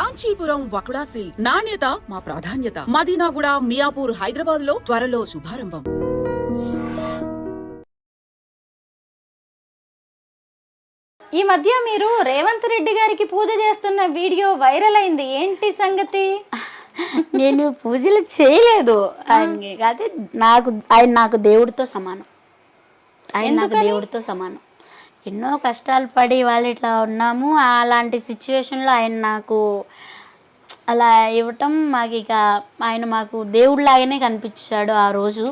Kanchipuram వకుడా silks, నాణ్యత మా ప్రాధాన్యత. మదీనాగూడ, మియాపూర్, హైదరాబాద్ లో త్వరలో శుభారంభం. ఈ మధ్య మీరు రేవంత్ రెడ్డి గారికి పూజ చేస్తున్న వీడియో వైరల్ అయింది, ఏంటి సంగతి? నేను పూజలు చేయలేదు కాదు, ఆయన నాకు దేవుడితో సమానం. ఆయన నాకు దేవుడితో సమానం. ఎన్నో కష్టాలు పడి వాళ్ళు ఇట్లా ఉన్నాము, అలాంటి సిచ్యువేషన్లో ఆయన నాకు అలా ఇవ్వటం, మాకు ఇక ఆయన మాకు దేవుడిలాగానే కనిపించాడు ఆ రోజు.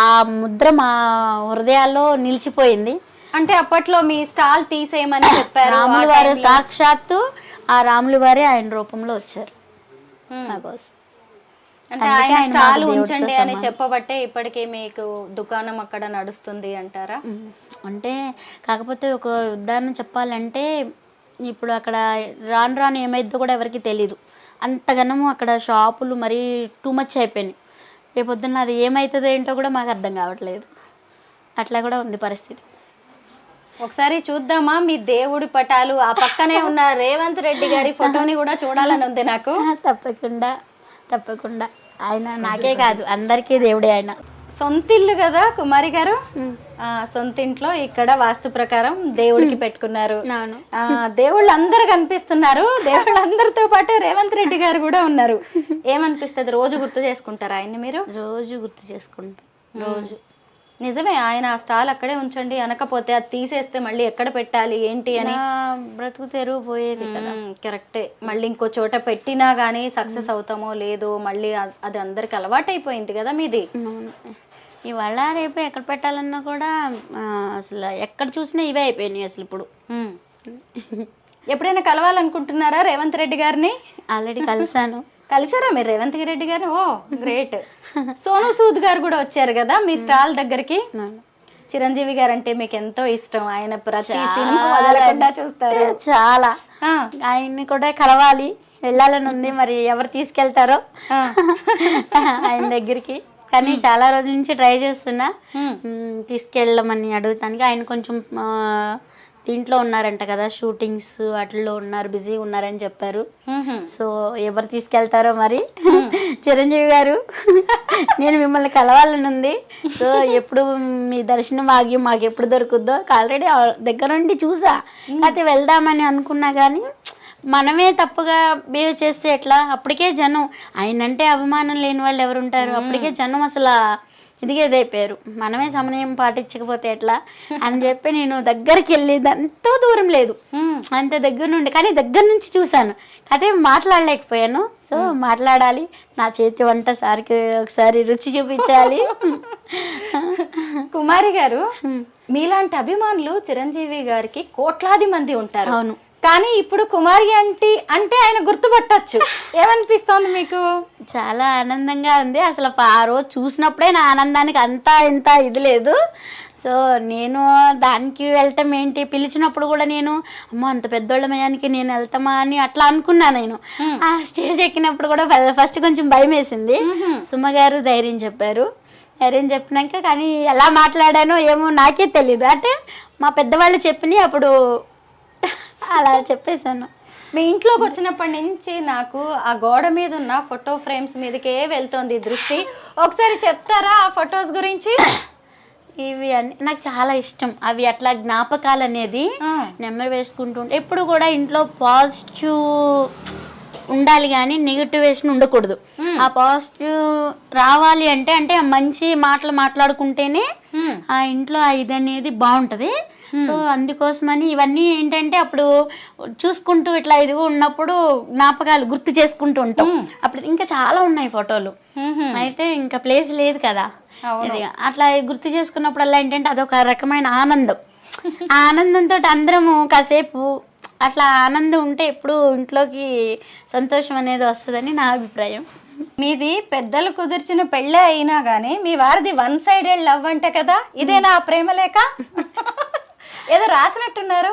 ఆ ముద్ర మా హృదయాల్లో నిలిచిపోయింది. అంటే అప్పట్లో మీ స్టాల్ తీసేయమని చెప్పారు, రాములు వారు సాక్షాత్తు ఆ రాములు వారే ఆయన రూపంలో వచ్చారు నా కోసం. అంటే ఆయన స్టాల్ ఉంచండి అని చెప్పబట్టే ఇప్పటికే మీకు దుకాణం అక్కడ నడుస్తుంది అంటారా? అంటే కాకపోతే ఒక ఉదాహరణ చెప్పాలంటే, ఇప్పుడు అక్కడ రాను రాను ఏమైద్దో కూడా ఎవరికి తెలీదు. అంతగానము అక్కడ షాపులు మరీ టూ మచ్ అయిపోయినాయి. రేపొద్దున్న అది ఏమవుతుందో ఏంటో కూడా మాకు అర్థం కావట్లేదు. అట్లా కూడా ఉంది పరిస్థితి. ఒకసారి చూద్దామా మీ దేవుడి పటాలు? ఆ పక్కనే ఉన్న రేవంత్ రెడ్డి గారి ఫోటోని కూడా చూడాలని ఉంది నాకు. తప్పకుండా తప్పకుండా. ఆయన నాకే కాదు అందరికీ దేవుడే. ఆయన సొంతిల్లు కదా కుమారి గారు, సొంతింట్లో ఇక్కడ వాస్తు ప్రకారం దేవుడికి పెట్టుకున్నారు. దేవుళ్ళు అందరు కనిపిస్తున్నారు, దేవుళ్ళందరితో పాటు రేవంత్ రెడ్డి గారు కూడా ఉన్నారు. ఏమనిపిస్తుంది? రోజు గుర్తు చేసుకుంటారా ఆయన్ని మీరు? రోజు గుర్తు చేసుకుంటాం రోజు. నిజమే, ఆయన ఆ స్టాల్ అక్కడే ఉంచండి అనకపోతే అది తీసేస్తే మళ్ళీ ఎక్కడ పెట్టాలి ఏంటి అని బ్రతుకు తెరువు పోయేది కదా. కరెక్టే. మళ్ళీ ఇంకో చోట పెట్టినా గానీ సక్సెస్ అవుతామో లేదో, మళ్ళీ అది అందరికి అలవాటు అయిపోయింది కదా మీది. ఇవాళ రేపు ఎక్కడ పెట్టాలన్నా కూడా అసలు ఎక్కడ చూసినా ఇవే అయిపోయినాయి అసలు ఇప్పుడు. ఎప్పుడైనా కలవాలనుకుంటున్నారా రేవంత్ రెడ్డి గారిని? ఆల్రెడీ కలిసాను. కలిసారా మీరు రేవంత్ రెడ్డి గారు? ఓ గ్రేట్. సోను సూద్ గారు కూడా వచ్చారు కదా మీ స్టాల్ దగ్గరికి. చిరంజీవి గారు అంటే మీకు ఎంతో ఇష్టం, ఆయన ప్రతి సినిమా వదలకుండా చూస్తారు. చాలా. ఆయన్ని కూడా కలవాలి, వెళ్ళాలని ఉంది. మరి ఎవరు తీసుకెళ్తారో ఆయన దగ్గరికి. కానీ చాలా రోజుల నుంచి ట్రై చేస్తున్నా తీసుకెళ్ళమని అడుగుతానికి. ఆయన కొంచెం దీంట్లో ఉన్నారంట కదా, షూటింగ్స్ వాటిల్లో ఉన్నారు, బిజీగా ఉన్నారని చెప్పారు. సో ఎవరు తీసుకెళ్తారో మరి. చిరంజీవి గారు, నేను మిమ్మల్ని కలవాలని ఉంది. సో ఎప్పుడు మీ దర్శనం ఆగి మాకు ఎప్పుడు దొరుకుద్దో, ఆల్రెడీ దగ్గర నుండి చూసా. అయితే వెళ్దామని అనుకున్నా కానీ మనమే తప్పుగా బిహేవ్ చేస్తే ఎట్లా? అప్పటికే జనం, ఆయనంటే అభిమానం లేని వాళ్ళు ఎవరు ఉంటారు? అప్పటికే జనం అసలు ఇదిగేదైపోయారు. మనమే సమయం పాటించకపోతే ఎట్లా అని చెప్పి నేను దగ్గరికి వెళ్ళేది. ఎంతో దూరం లేదు, అంత దగ్గర నుండి, కానీ దగ్గర నుంచి చూశాను. అదే మాట్లాడలేకపోయాను. సో మాట్లాడాలి, నా చేతి వంట సారికి ఒకసారి రుచి చూపించాలి. కుమారి గారు, మీలాంటి అభిమానులు చిరంజీవి గారికి కోట్లాది మంది ఉంటారు. అవును. కానీ ఇప్పుడు కుమారి అంటే ఆయన గుర్తుపట్టచ్చు. ఏమనిపిస్తోంది మీకు? చాలా ఆనందంగా ఉంది. అసలు ఆ రోజు చూసినప్పుడే నా ఆనందానికి అంతా ఇంత ఇది లేదు. సో నేను దానికి వెళ్తాం ఏంటి, పిలిచినప్పుడు కూడా నేను అమ్మో అంత పెద్దోళ్ళ మయానికి నేను వెళ్తామా అని అట్లా అనుకున్నా. నేను ఆ స్టేజ్ ఎక్కినప్పుడు కూడా ఫస్ట్ కొంచెం భయం వేసింది. సుమ గారు ధైర్యం చెప్పారు. ధైర్యం చెప్పినాక కానీ ఎలా మాట్లాడానో ఏమో నాకే తెలీదు. అంటే మా పెద్దవాళ్ళు చెప్పినాయి అప్పుడు అలా చెప్పేశాను. మీ ఇంట్లోకి వచ్చినప్పటి నుంచి నాకు ఆ గోడ మీద ఉన్న ఫోటో ఫ్రేమ్స్ మీదకే వెళ్తోంది దృష్టి. ఒకసారి చెప్తారా ఆ ఫొటోస్ గురించి? ఇవి అన్ని నాకు చాలా ఇష్టం. అవి అట్లా జ్ఞాపకాలు అనేది నెమ్మది వేసుకుంటూ ఎప్పుడు కూడా ఇంట్లో పాజిటివ్ ఉండాలి కానీ నెగిటివేషన్ ఉండకూడదు. ఆ పాజిటివ్ రావాలి అంటే మంచి మాటలు మాట్లాడుకుంటేనే ఆ ఇంట్లో ఇది అనేది బాగుంటది. సో అందుకోసమని ఇవన్నీ ఏంటంటే అప్పుడు చూసుకుంటూ ఇట్లా ఇదిగో ఉన్నప్పుడు జ్ఞాపకాలు గుర్తు చేసుకుంటూ ఉంటాం. అప్పుడు ఇంకా చాలా ఉన్నాయి ఫోటోలు, అయితే ఇంకా ప్లేస్ లేదు కదా. అట్లా గుర్తు చేసుకున్నప్పుడల్లా ఏంటంటే అదొక రకమైన ఆనందం. ఆ ఆనందంతో అందరము కాసేపు అట్లా ఆనందం ఉంటే ఎప్పుడు ఇంట్లోకి సంతోషం అనేది వస్తుందని నా అభిప్రాయం. మీది పెద్దలు కుదిర్చిన పెళ్ళే అయినా గానీ మీ వారిది వన్ సైడెడ్ లవ్ అంట కదా, ఇదేనా ప్రేమ లేక? ఏదో రాసినట్టున్నారు.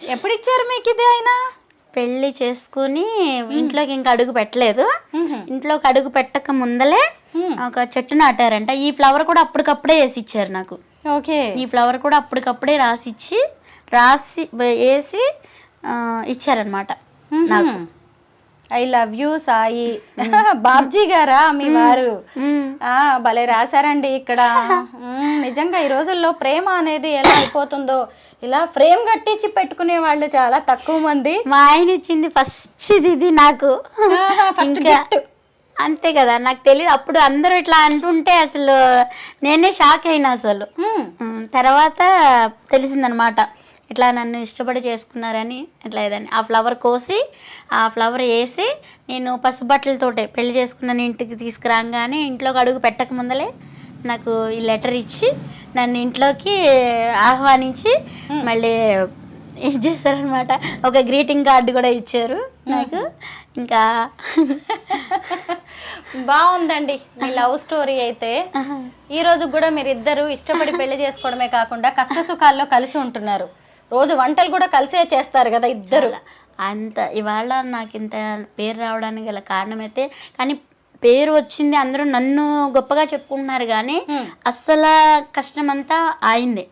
ఎప్పుడు ఇచ్చారు మీకు ఇది? ఆయన పెళ్లి చేసుకుని ఇంట్లోకి ఇంకా అడుగు పెట్టలేదు. ఇంట్లోకి అడుగు పెట్టక ముందలే ఒక చెట్టు నాటారంట. ఈ ఫ్లవర్ కూడా అప్పటికప్పుడే వేసి ఇచ్చారు నాకు. ఓకే. ఈ ఫ్లవర్ కూడా అప్పటికప్పుడే రాసి వేసి ఇచ్చారనమాట. నాకు. I love you Sai. Babji గారా మీ వారు? భలే రాశారండి ఇక్కడ. నిజంగా ఈ రోజుల్లో ప్రేమ అనేది ఎలా అయిపోతుందో, ఇలా ఫ్రేమ్ కట్టించి పెట్టుకునే వాళ్ళు చాలా తక్కువ మంది. మా ఆయన ఇచ్చింది ఫస్ట్ ఇది నాకు. ఫస్ట్ ఇంకా అంతే కదా, నాకు తెలియదు అప్పుడు అందరూ ఇట్లా అంటుంటే అసలు నేనే షాక్ అయినా అసలు. తర్వాత తెలిసిందనమాట ఇట్లా నన్ను ఇష్టపడి చేసుకున్నారని. ఇట్లా ఏదని ఆ ఫ్లవర్ కోసి ఆ ఫ్లవర్ వేసి నేను పసుపు బట్టలతోటే పెళ్లి చేసుకున్నాను. ఇంటికి తీసుకురాగానే ఇంట్లోకి అడుగు పెట్టక ముందలే నాకు ఈ లెటర్ ఇచ్చి నన్ను ఇంట్లోకి ఆహ్వానించి మళ్ళీ ఏం చేశారనమాట, ఒక గ్రీటింగ్ కార్డు కూడా ఇచ్చారు నాకు. ఇంకా బాగుందండి మీ లవ్ స్టోరీ అయితే. ఈ రోజు కూడా మీరిద్దరు ఇష్టపడి పెళ్లి చేసుకోవడమే కాకుండా కష్ట సుఖాల్లో కలిసి ఉంటున్నారు. రోజు వంటలు కూడా కలిసే చేస్తారు కదా ఇద్దరు. అంత ఇవాళ నాకు ఇంత పేరు రావడానికి గల కారణం అయితే, కానీ పేరు వచ్చింది అందరూ నన్ను గొప్పగా చెప్పుకుంటున్నారు, కానీ అస్సలు కష్టం అంతా ఆయిందే.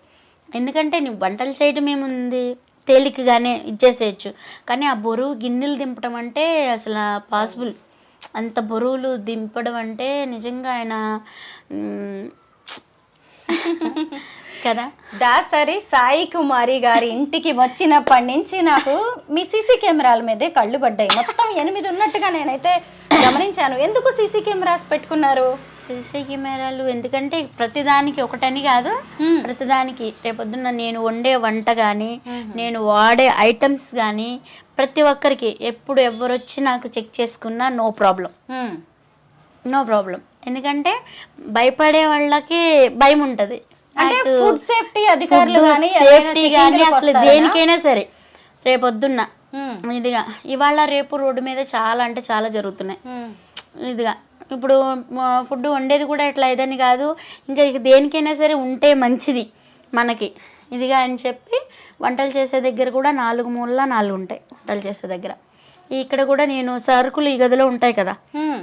ఎందుకంటే నువ్వు వంటలు చేయడం ఏముంది, తేలికగానే ఇచ్చేసేయచ్చు, కానీ ఆ బరువు గిన్నెలు దింపడం అంటే అసలు పాసిబుల్. అంత బరువులు దింపడం అంటే నిజంగా ఆయన కదా. దాసరి సాయి కుమారి గారి ఇంటికి వచ్చినప్పటి నుంచి నాకు మీ సీసీ కెమెరాల మీదే కళ్ళు పడ్డాయి. మొత్తం 8 ఉన్నట్టుగా నేనైతే గమనించాను. ఎందుకు సీసీ కెమెరాస్ పెట్టుకున్నారు? సీసీ కెమెరాలు ఎందుకంటే ప్రతిదానికి ఒకటని కాదు, ప్రతిదానికి రేపొద్దున నేను వండే వంట కానీ నేను వాడే ఐటమ్స్ కానీ ప్రతి ఒక్కరికి ఎప్పుడు ఎవరు వచ్చి నాకు చెక్ చేసుకున్నా నో ప్రాబ్లం. ఎందుకంటే భయపడే వాళ్ళకి భయం ఉంటుంది. అంటే ఫుడ్ సేఫ్టీ అధికారులు సేఫ్టీ కానీ అసలు దేనికైనా సరే రేపొద్దున్న ఇదిగా ఇవాళ రేపు రోడ్డు మీద చాలా అంటే చాలా జరుగుతున్నాయి. ఇదిగా ఇప్పుడు ఫుడ్ వండేది కూడా ఇట్లా ఇదని కాదు, ఇంకా దేనికైనా సరే ఉంటే మంచిది మనకి ఇదిగా అని చెప్పి వంటలు చేసే దగ్గర కూడా 4 మూలలా 4 ఉంటాయి వంటలు చేసే దగ్గర. ఇక్కడ కూడా నేను సరుకులు ఈ గదిలో ఉంటాయి కదా,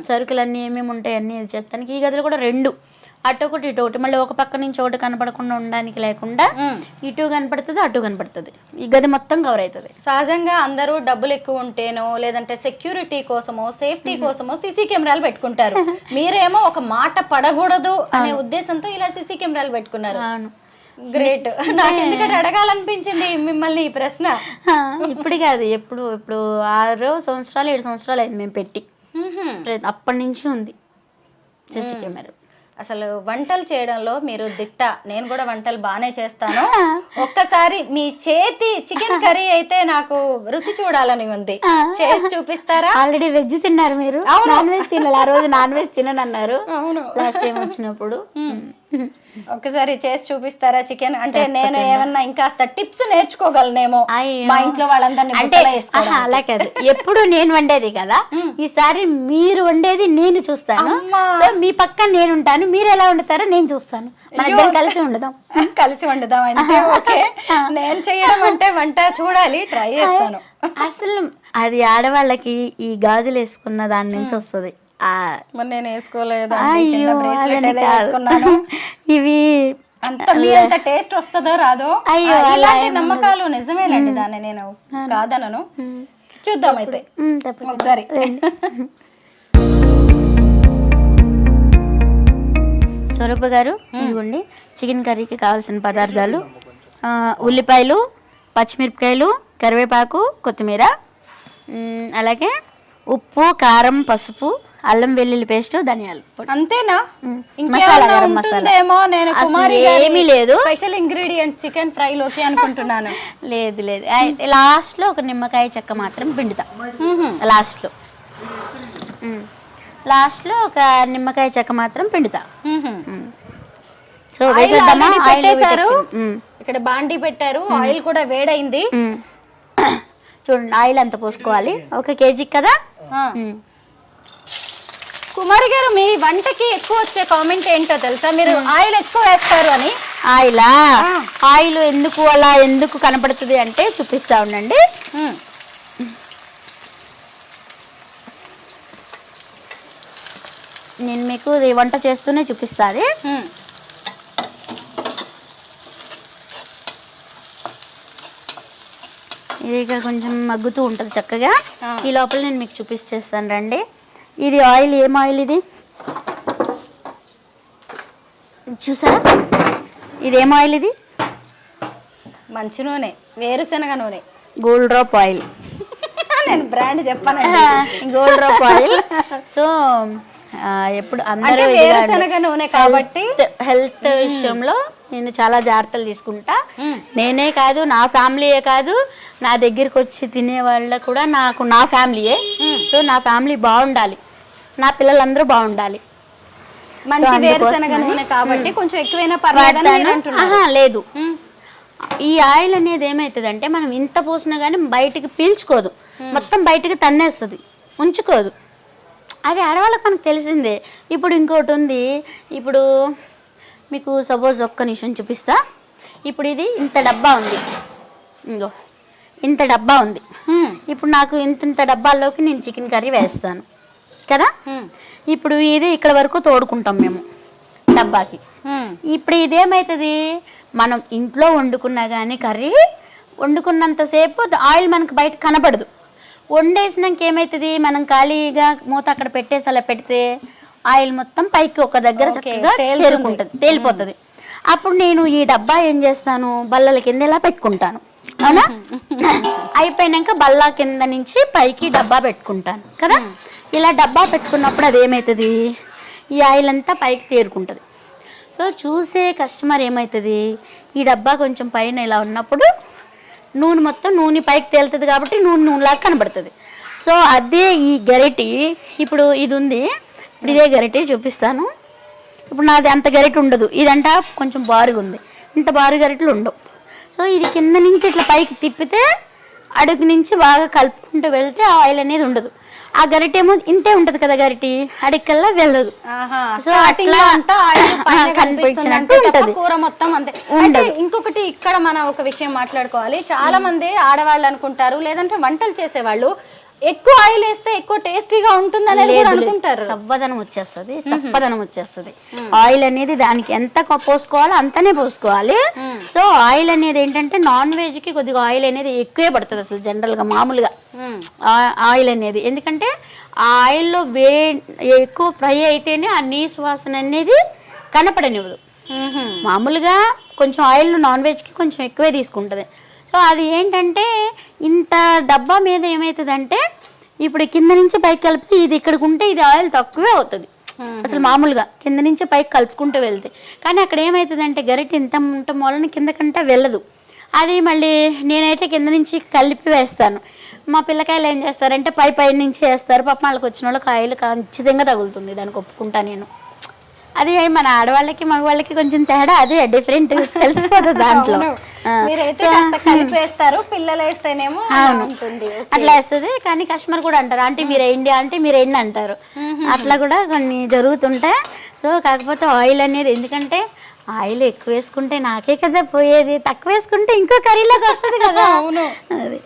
సరుకులు అన్నీ ఏమేమి ఉంటాయి అన్నీ చెప్తానికి ఈ గదిలో కూడా 2 అటొకటి ఇటు ఒకటి, మళ్ళీ ఒక పక్క నుంచి ఒకటి కనపడకుండా ఉండడానికి లేకుండా ఇటు కనపడుతుంది అటు కనపడుతుంది, ఈ గది మొత్తం కవర్ అవుతుంది. సహజంగా అందరూ డబ్బులు ఎక్కువ ఉంటేనో లేదంటే సెక్యూరిటీ కోసమో సేఫ్టీ కోసమో సీసీ కెమెరాలు పెట్టుకుంటారు. మీరేమో ఒక మాట పడకూడదు అనే ఉద్దేశంతో ఇలా సీసీ కెమెరాలు పెట్టుకున్నారు. గ్రేట్. నాకు ఎందుకంటే అడగాలనిపించింది మిమ్మల్ని ఈ ప్రశ్న. ఇప్పుడు కాదు, ఇప్పుడు 6 సంవత్సరాలు 7 సంవత్సరాలు అయింది మేము పెట్టి. అప్పటి నుంచి ఉంది సీసీ కెమెరా. అసలు వంటలు చేయడంలో మీరు దిట్ట. నేను కూడా వంటలు బాగానే చేస్తాను. ఒక్కసారి మీ చేతి చికెన్ కర్రీ అయితే నాకు రుచి చూడాలని ఉంది, చేసి చూపిస్తారా? ఆల్రెడీ వెజ్ తిన్నారు మీరు, నాన్ వెజ్ తినాలి. ఆ రోజు నాన్ వెజ్ తినను అన్నారు లాస్ట్ టైం వచ్చినప్పుడు. ఒకసారి చేసి చూపిస్తారా చికెన్? అంటే నేను ఏమన్నా ఇంకాస్త టిప్స్ నేర్చుకోగలనేమో మా ఇంట్లో వాళ్ళందరినీ. అంటే అలా కాదు, ఎప్పుడు నేను వండేది కదా, ఈసారి మీరు వండేది నేను చూస్తాను. సో మీ పక్కన నేను ఉంటాను, మీరు ఎలా వండుతారో నేను చూస్తాను, మన ఇద్దరం కలిసి వండుదాం. కలిసి వండుదాం అంటే ఓకే. నేను చేయడం అంటే వంట చూడాలి, ట్రై చేస్తాను. అసలు అది ఆడవాళ్ళకి ఈ గాజులు వేసుకున్న దాని నుంచి వస్తుంది. నేను వేసుకోలేదు, ఇవి అంత టేస్ట్ వస్తుందో రాదో ఇలాంటి నమ్మకాలు నిజమేనండి. దాన్ని నేను కాదనను. చూద్దాం అయితే ఒకసారి. స్వరూప గారు, ఇదిగోండి చికెన్ కర్రీకి కావాల్సిన పదార్థాలు: ఉల్లిపాయలు, పచ్చిమిరపకాయలు, కరివేపాకు, కొత్తిమీర, అలాగే ఉప్పు, కారం, పసుపు, అల్లం వెల్లుల్లి పేస్ట్, ధనియాలు. అంతేనా? మసాలా, గరం మసాలా ఏమీ లేదు. స్పెషల్ ఇంగ్రీడియంట్ చికెన్ ఫ్రై లోకి అనుకుంటున్నాను. లేదు లేదు, లాస్ట్ లో ఒక నిమ్మకాయ చెక్క మాత్రం పిండుతా. లాస్ట్ లో ఒక నిమ్మకాయ చెక్క మాత్రం పిండుతా. సో పెట్టేశారు, ఇక్కడ బాండీ పెట్టారు, ఆయిల్ కూడా వేడైంది. చూడండి ఆయిల్ అంత పోసుకోవాలి, 1 కేజీ కదా. కుమారి గారు, మీ వంటకి ఎక్కువ వచ్చే కామెంట్ ఏంటో తెలుసా? మీరు ఆయిల్ ఎక్కువ వేస్తారు అని. ఆయిల్ ఎందుకు అలా ఎందుకు కనపడుతుంది అంటే చూపిస్తా ఉండండి. నేను మీకు వంట చేస్తూనే చూపిస్తాది. ఇది ఇక్కడ కొంచెం మగ్గుతూ ఉంటుంది చక్కగా. ఈ లోపల నేను మీకు చూపించేస్తాను రండి. ఇది ఆయిల్, ఏం ఆయిల్ ఇది చూసారా? ఇది ఏం ఆయిల్? ఇది మంచి నూనె, వేరుశనగ నూనె, గోల్డ్ డ్రాప్ ఆయిల్. నేను బ్రాండ్ చెప్పాను, గోల్డ్ డ్రాప్ ఆయిల్. సో ఎప్పుడు అందరూ వేరుశనగ నూనె కాబట్టి హెల్త్ విషయంలో నేను చాలా జాగ్రత్తలు తీసుకుంటా. నేనే కాదు, నా ఫ్యామిలీయే కాదు, నా దగ్గరికి వచ్చి తినే వాళ్ళ కూడా నాకు నా ఫ్యామిలీయే. సో నా ఫ్యామిలీ బాగుండాలి, నా పిల్లలందరూ బాగుండాలి. మంచి వేరుశనగ నూనె కాబట్టి కొంచెం ఎక్కువైనా పర్వాలేదు. లేదు, ఈ ఆయిల్ అనేది ఏమవుతుందంటే మనం ఇంత పోసినా కానీ బయటికి పీల్చుకోదు, మొత్తం బయటికి తన్నేస్తుంది, ఉంచుకోదు. అది ఆడవాళ్ళకి మనకు తెలిసిందే. ఇప్పుడు ఇంకోటి ఉంది, ఇప్పుడు మీకు సపోజ్ ఒక్క నిమిషం చూపిస్తా. ఇప్పుడు ఇది ఇంత డబ్బా ఉంది, ఇంకో ఇంత డబ్బా ఉంది. ఇప్పుడు నాకు ఇంత డబ్బాల్లోకి నేను చికెన్ కర్రీ వేస్తాను కదా. ఇప్పుడు ఇది ఇక్కడ వరకు తోడుకుంటాం మేము డబ్బాకి. ఇప్పుడు ఇదేమవుతుంది, మనం ఇంట్లో వండుకున్నా కానీ కర్రీ వండుకున్నంతసేపు ఆయిల్ మనకు బయట కనపడదు. వండేసినాక ఏమవుతుంది, మనం ఖాళీగా మూత అక్కడ పెట్టేసి అలా పెడితే ఆయిల్ మొత్తం పైకి ఒక దగ్గర చక్కగా చేరుకుంటుంది, తేలిపోతుంది. అప్పుడు నేను ఈ డబ్బా ఏం చేస్తాను, బల్లల కింద ఇలా పెట్టుకుంటాను, అవునా? అయిపోయినాక బల్ల కింద నుంచి పైకి డబ్బా పెట్టుకుంటాను కదా. ఇలా డబ్బా పెట్టుకున్నప్పుడు అది ఏమవుతుంది, ఈ ఆయిల్ అంతా పైకి తేరుకుంటుంది. సో చూసే కస్టమర్ ఏమవుతుంది, ఈ డబ్బా కొంచెం పైన ఇలా ఉన్నప్పుడు నూనె మొత్తం నూనె పైకి తేలుతుంది కాబట్టి నూనెలాగా కనబడుతుంది. సో అదే ఈ గరిటి, ఇప్పుడు ఇది ఉంది, ఇప్పుడు ఇదే గరిటి చూపిస్తాను. ఇప్పుడు నాది అంత గరిట ఉండదు, ఇదంట కొంచెం బారుగా ఉంది, ఇంత బారు గరిటలు ఉండవు. సో ఇది కింద నుంచి ఇట్లా పైకి తిప్పితే అడుగు నుంచి బాగా కలుపుకుంటూ వెళ్తే ఆయిల్ అనేది ఉండదు. ఆ గరిటేమో ఇంతే ఉంటది కదా, గరిటి అడికల్లా వెళ్ళదు. సో అట్లా కనిపించినట్టు ఉంటది కూర మొత్తం అంతే. ఇంకొకటి ఇక్కడ మనం ఒక విషయం మాట్లాడుకోవాలి. చాలా మంది ఆడవాళ్ళు అనుకుంటారు, లేదంటే వంటలు చేసేవాళ్ళు ఎక్కువ ఆయిల్ వేస్తే ఎక్కువ టేస్టీగా ఉంటుంది అనేది అనుకుంటారు. సవ్వదనం వచ్చేస్తుంది, సప్పదనం వచ్చేస్తుంది. ఆయిల్ అనేది దానికి ఎంత పోసుకోవాలో అంతనే పోసుకోవాలి. సో ఆయిల్ అనేది ఏంటంటే నాన్ వెజ్ కి కొద్దిగా ఆయిల్ అనేది ఎక్కువే పడుతుంది అసలు జనరల్ గా మామూలుగా ఆయిల్ అనేది. ఎందుకంటే ఆ ఆయిల్లో ఎక్కువ ఫ్రై అయితేనే ఆ నీసు వాసన అనేది కనపడనివ్వదు. మామూలుగా కొంచెం ఆయిల్ నాన్ వెజ్ కి కొంచెం ఎక్కువే తీసుకుంటది. సో అది ఏంటంటే ఇంత డబ్బా మీద ఏమవుతుందంటే ఇప్పుడు కింద నుంచి పైకి కలిపితే ఇది ఇక్కడికి ఉంటే ఇది ఆయిల్ తక్కువే అవుతుంది అసలు మామూలుగా కింద నుంచి పైకి కలుపుకుంటూ వెళ్తే. కానీ అక్కడ ఏమవుతుందంటే గరిటె ఇంత ఉండటం వలన కిందకంటే వెళ్ళదు. అది మళ్ళీ నేనైతే కింద నుంచి కలిపి వేస్తాను. మా పిల్లకాయలు ఏం చేస్తారంటే పై నుంచి వేస్తారు. పాపం వాళ్ళకి వచ్చిన వాళ్ళకి ఆయిల్ ఖచ్చితంగా తగులుతుంది, దానికి ఒప్పుకుంటా నేను. అది మన ఆడవాళ్ళకి మగవాళ్ళకి కొంచెం తేడా, అదే డిఫరెంట్ తెలిసిపోతుంది దాంట్లో. పిల్లలు వేస్తేనేమో అట్లా వేస్తుంది. కానీ కస్టమర్ కూడా అంటారు, ఆంటీ మీరు వేయండి, ఆంటీ మీరు వేయండి అంటారు. అట్లా కూడా కొన్ని జరుగుతుంటాయి. సో కాకపోతే ఆయిల్ అనేది, ఎందుకంటే ఆయిల్ ఎక్కువ వేసుకుంటే నాకే కదా పోయేది, తక్కువ వేసుకుంటే ఇంకో కర్రీలోకి వస్తుంది కదా. అవును. అది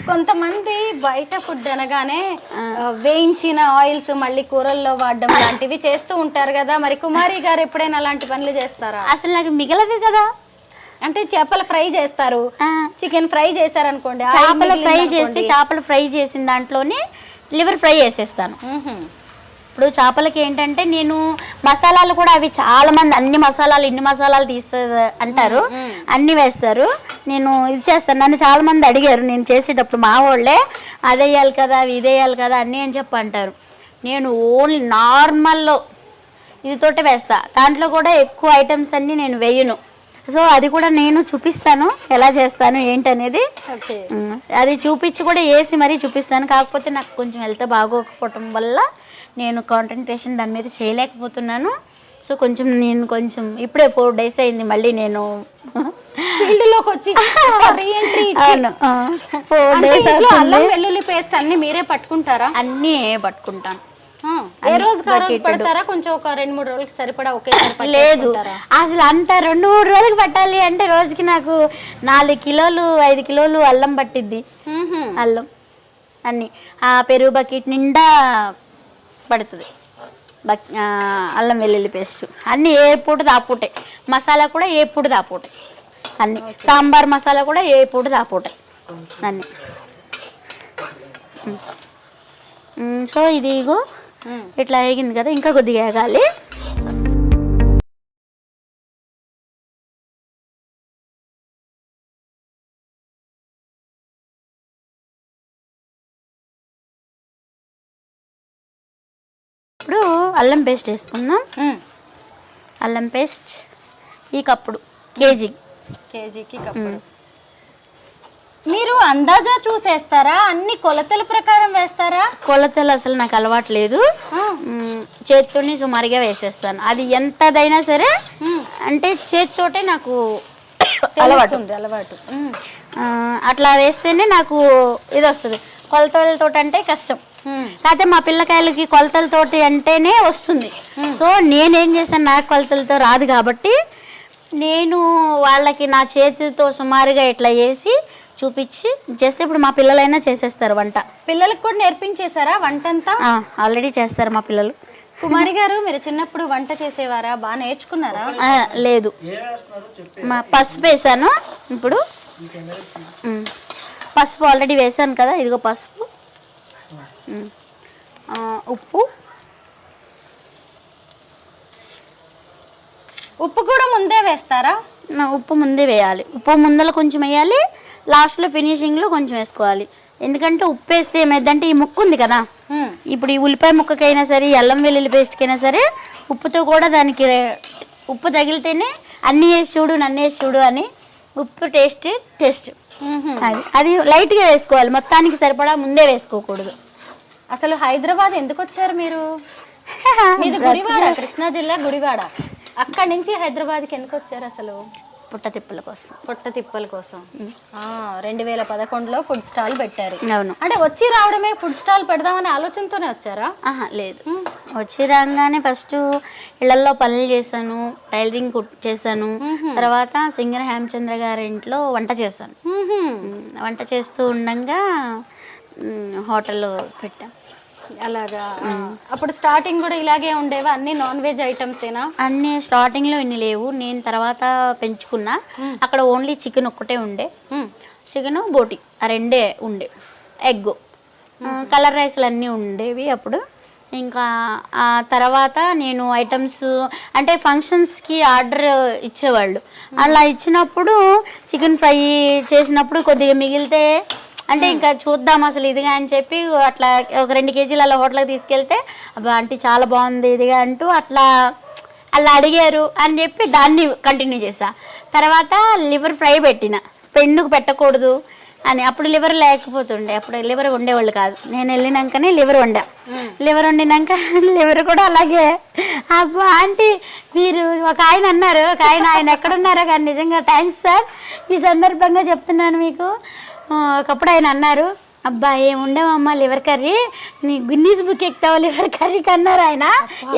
కొంతమంది బయట ఫుడ్ అనగానే వేయించిన ఆయిల్స్ మళ్ళీ కూరల్లో వాడడం లాంటివి చేస్తూ ఉంటారు కదా. మరి కుమారి గారు ఎప్పుడైనా అలాంటి పనులు చేస్తారా? అసలు నాకు మిగలదు కదా. అంటే చేపల ఫ్రై చేస్తారు, చికెన్ ఫ్రై చేశారనుకోండి, చేపలు ఫ్రై చేసిన దాంట్లోనే లివర్ ఫ్రై చేసేస్తాను. ఇప్పుడు చేపలకి ఏంటంటే నేను మసాలాలు కూడా అవి చాలా మంది అన్ని మసాలాలు ఇన్ని మసాలాలు తీస్తుంది అంటారు, అన్ని వేస్తారు. నేను ఇది చేస్తాను. నన్ను చాలా మంది అడిగారు నేను చేసేటప్పుడు, మా వాళ్ళే అది వేయాలి కదా అవి ఇది వేయాలి కదా అన్నీ అని చెప్పి అంటారు. నేను ఓన్లీ నార్మల్లో ఇదితోటే వేస్తా, దాంట్లో కూడా ఎక్కువ ఐటమ్స్ అన్నీ నేను వేయను. సో అది కూడా నేను చూపిస్తాను ఎలా చేస్తాను ఏంటనేది. అది చూపించి కూడా వేసి మరీ చూపిస్తాను. కాకపోతే నాకు కొంచెం హెల్త్ బాగోకపోవటం వల్ల నేను కాన్సంట్రేషన్ దాని మీద చేయలేకపోతున్నాను. సో నేను కొంచెం ఇప్పుడే 4 days అయింది మళ్ళీ నేను ఫీల్డ్లోకి వచ్చి. 4 days అల్లం వెల్లుల్లి పేస్ట్ అన్ని మీరే పట్టుకుంటారా? అన్నీ పట్టుకుంటాను. ఏ రోజు పడతారా? కొంచెం ఒక 2-3 రోజులకి సరిపడా ఒకేసారి? లేదు, అసలు అంత 2-3 రోజులకి పట్టాలి అంటే రోజుకి నాకు 4 కిలోలు 5 కిలోలు అల్లం పట్టిద్ది. అల్లం అన్ని ఆ పెరుగు బకెట్ నిండా పడుతుంది. అల్లం వెల్లుల్లి పేస్ట్ అన్నీ ఏ పూట దాపూటే, మసాలా కూడా ఏ పూట దాపూటే, అన్ని సాంబార్ మసాలా కూడా ఏ పూట దాపూటే. అన్నీ. సో ఇది ఇగో ఇట్లా వేగింది కదా, ఇంకా కొద్దిగా వేగాలి. ఇప్పుడు అల్లం పేస్ట్ వేసుకుందాం. అల్లం పేస్ట్ ఈ కప్పుడు కేజీకి కప్పుడు. మీరు అందాజా చూసేస్తారా, అన్ని కొలతల ప్రకారం వేస్తారా? కొలతలు అసలు నాకు అలవాటు లేదు, చేతితోనే సుమారుగా వేసేస్తాను. అది ఎంతదైనా సరే అంటే చేతితోటే నాకు అలవాటు. అట్లా వేస్తేనే నాకు ఇది వస్తుంది. కొలతలతో అంటే కష్టం, కాకపోతే మా పిల్లకాయలకి కొలతలతోటి అంటేనే వస్తుంది. సో నేనేం చేశాను, నాకు కొలతలతో రాదు కాబట్టి నేను వాళ్ళకి నా చేతితో సుమారుగా ఇట్లా వేసి చూపించి చేస్తే ఇప్పుడు మా పిల్లలైనా చేసేస్తారు వంట. పిల్లలకు కూడా నేర్పించేశారా వంట అంతా? ఆల్రెడీ చేస్తారు మా పిల్లలు. కుమారి గారు, మీరు చిన్నప్పుడు వంట చేసేవారా? బాగా నేర్చుకున్నారా? లేదు, మా పసుపు వేసాను. ఇప్పుడు పసుపు ఆల్రెడీ వేసాను కదా, ఇదిగో పసుపు, ఉప్పు కూడా ముందే వేస్తారా? ఉప్పు ముందే వేయాలి. ఉప్పు ముందర కొంచెం వేయాలి, లాస్ట్లో ఫినిషింగ్లో కొంచెం వేసుకోవాలి. ఎందుకంటే ఉప్పు వేస్తే ఏమైందంటే ఈ ముక్కు ఉంది కదా, ఇప్పుడు ఈ ఉల్లిపాయ ముక్కకైనా సరే, అల్లం వెల్లుల్లి పేస్ట్కైనా సరే ఉప్పుతో కూడా దానికి ఉప్పు తగిలితేనే అన్నీ వేసి చూడు, నన్ను వేసి చూడు అని ఉప్పు టేస్ట్ అది లైట్గా వేసుకోవాలి, మొత్తానికి సరిపడా ముందే వేసుకోకూడదు. అసలు హైదరాబాద్ ఎందుకు వచ్చారు మీరు? మీది గుడివాడ, కృష్ణా జిల్లా గుడివాడ. అక్కడి నుంచి హైదరాబాద్కి ఎందుకు వచ్చారు అసలు? పుట్టతిప్పల కోసం. 2011లో ఫుడ్ స్టాల్ పెట్టారు. అవును. అంటే వచ్చి రావడమే ఫుడ్ స్టాల్ పెడదామనే ఆలోచనతోనే వచ్చారా? లేదు, వచ్చి రాగానే ఫస్ట్ ఇళ్లలో పనులు చేశాను, టైలరింగ్ చేశాను, తర్వాత సింగర్ హేమచంద్ర గారి ఇంట్లో వంట చేశాను. వంట చేస్తూ ఉండగా హోటల్లో పెట్టాం. అలాగా. అప్పుడు స్టార్టింగ్ కూడా ఇలాగే ఉండేవా? అన్ని నాన్ వెజ్ ఐటమ్స్ ఏనా? అన్ని స్టార్టింగ్ లో ఇన్ని లేవు, నేను తర్వాత పెంచుకున్నా. అక్కడ ఓన్లీ చికెన్ ఒక్కటే ఉండే, చికెన్ బోటి ఆ రెండే ఉండే, ఎగ్, కలర్ రైస్లు అన్నీ ఉండేవి అప్పుడు. ఇంకా ఆ తర్వాత నేను ఐటమ్స్ అంటే ఫంక్షన్స్కి ఆర్డర్ ఇచ్చేవాళ్ళు, అలా ఇచ్చినప్పుడు చికెన్ ఫ్రై చేసినప్పుడు కొద్దిగా మిగిలితే అంటే ఇంకా చూద్దాం అసలు ఇదిగా అని చెప్పి అట్లా ఒక 2 కేజీలు అలా హోటల్కి తీసుకెళ్తే అబ్బా ఆంటీ చాలా బాగుంది ఇదిగా అంటూ అట్లా అడిగారు అని చెప్పి దాన్ని కంటిన్యూ చేసా. తర్వాత లివర్ ఫ్రై పెట్టిన, ఎందుకు పెట్టకూడదు అని. అప్పుడు లివర్ లేకపోతుండే, అప్పుడు లివర్ ఉండేవాళ్ళు కాదు. నేను వెళ్ళినాకనే లివర్ వండినాక లివర్ కూడా అలాగే. అబ్బా ఆంటీ మీరు ఒక ఆయన అన్నారు, ఆయన ఎక్కడున్నారో కానీ నిజంగా థ్యాంక్స్ సార్, ఈ సందర్భంగా చెప్తున్నాను మీకు. ఒకప్పుడు ఆయన అన్నారు, అబ్బా ఏముండేవమ్మా లివర్ కర్రీ, నీ గిన్నీస్ బుక్ ఎక్కుతావా లివర్ కర్రీకి అన్నారు ఆయన.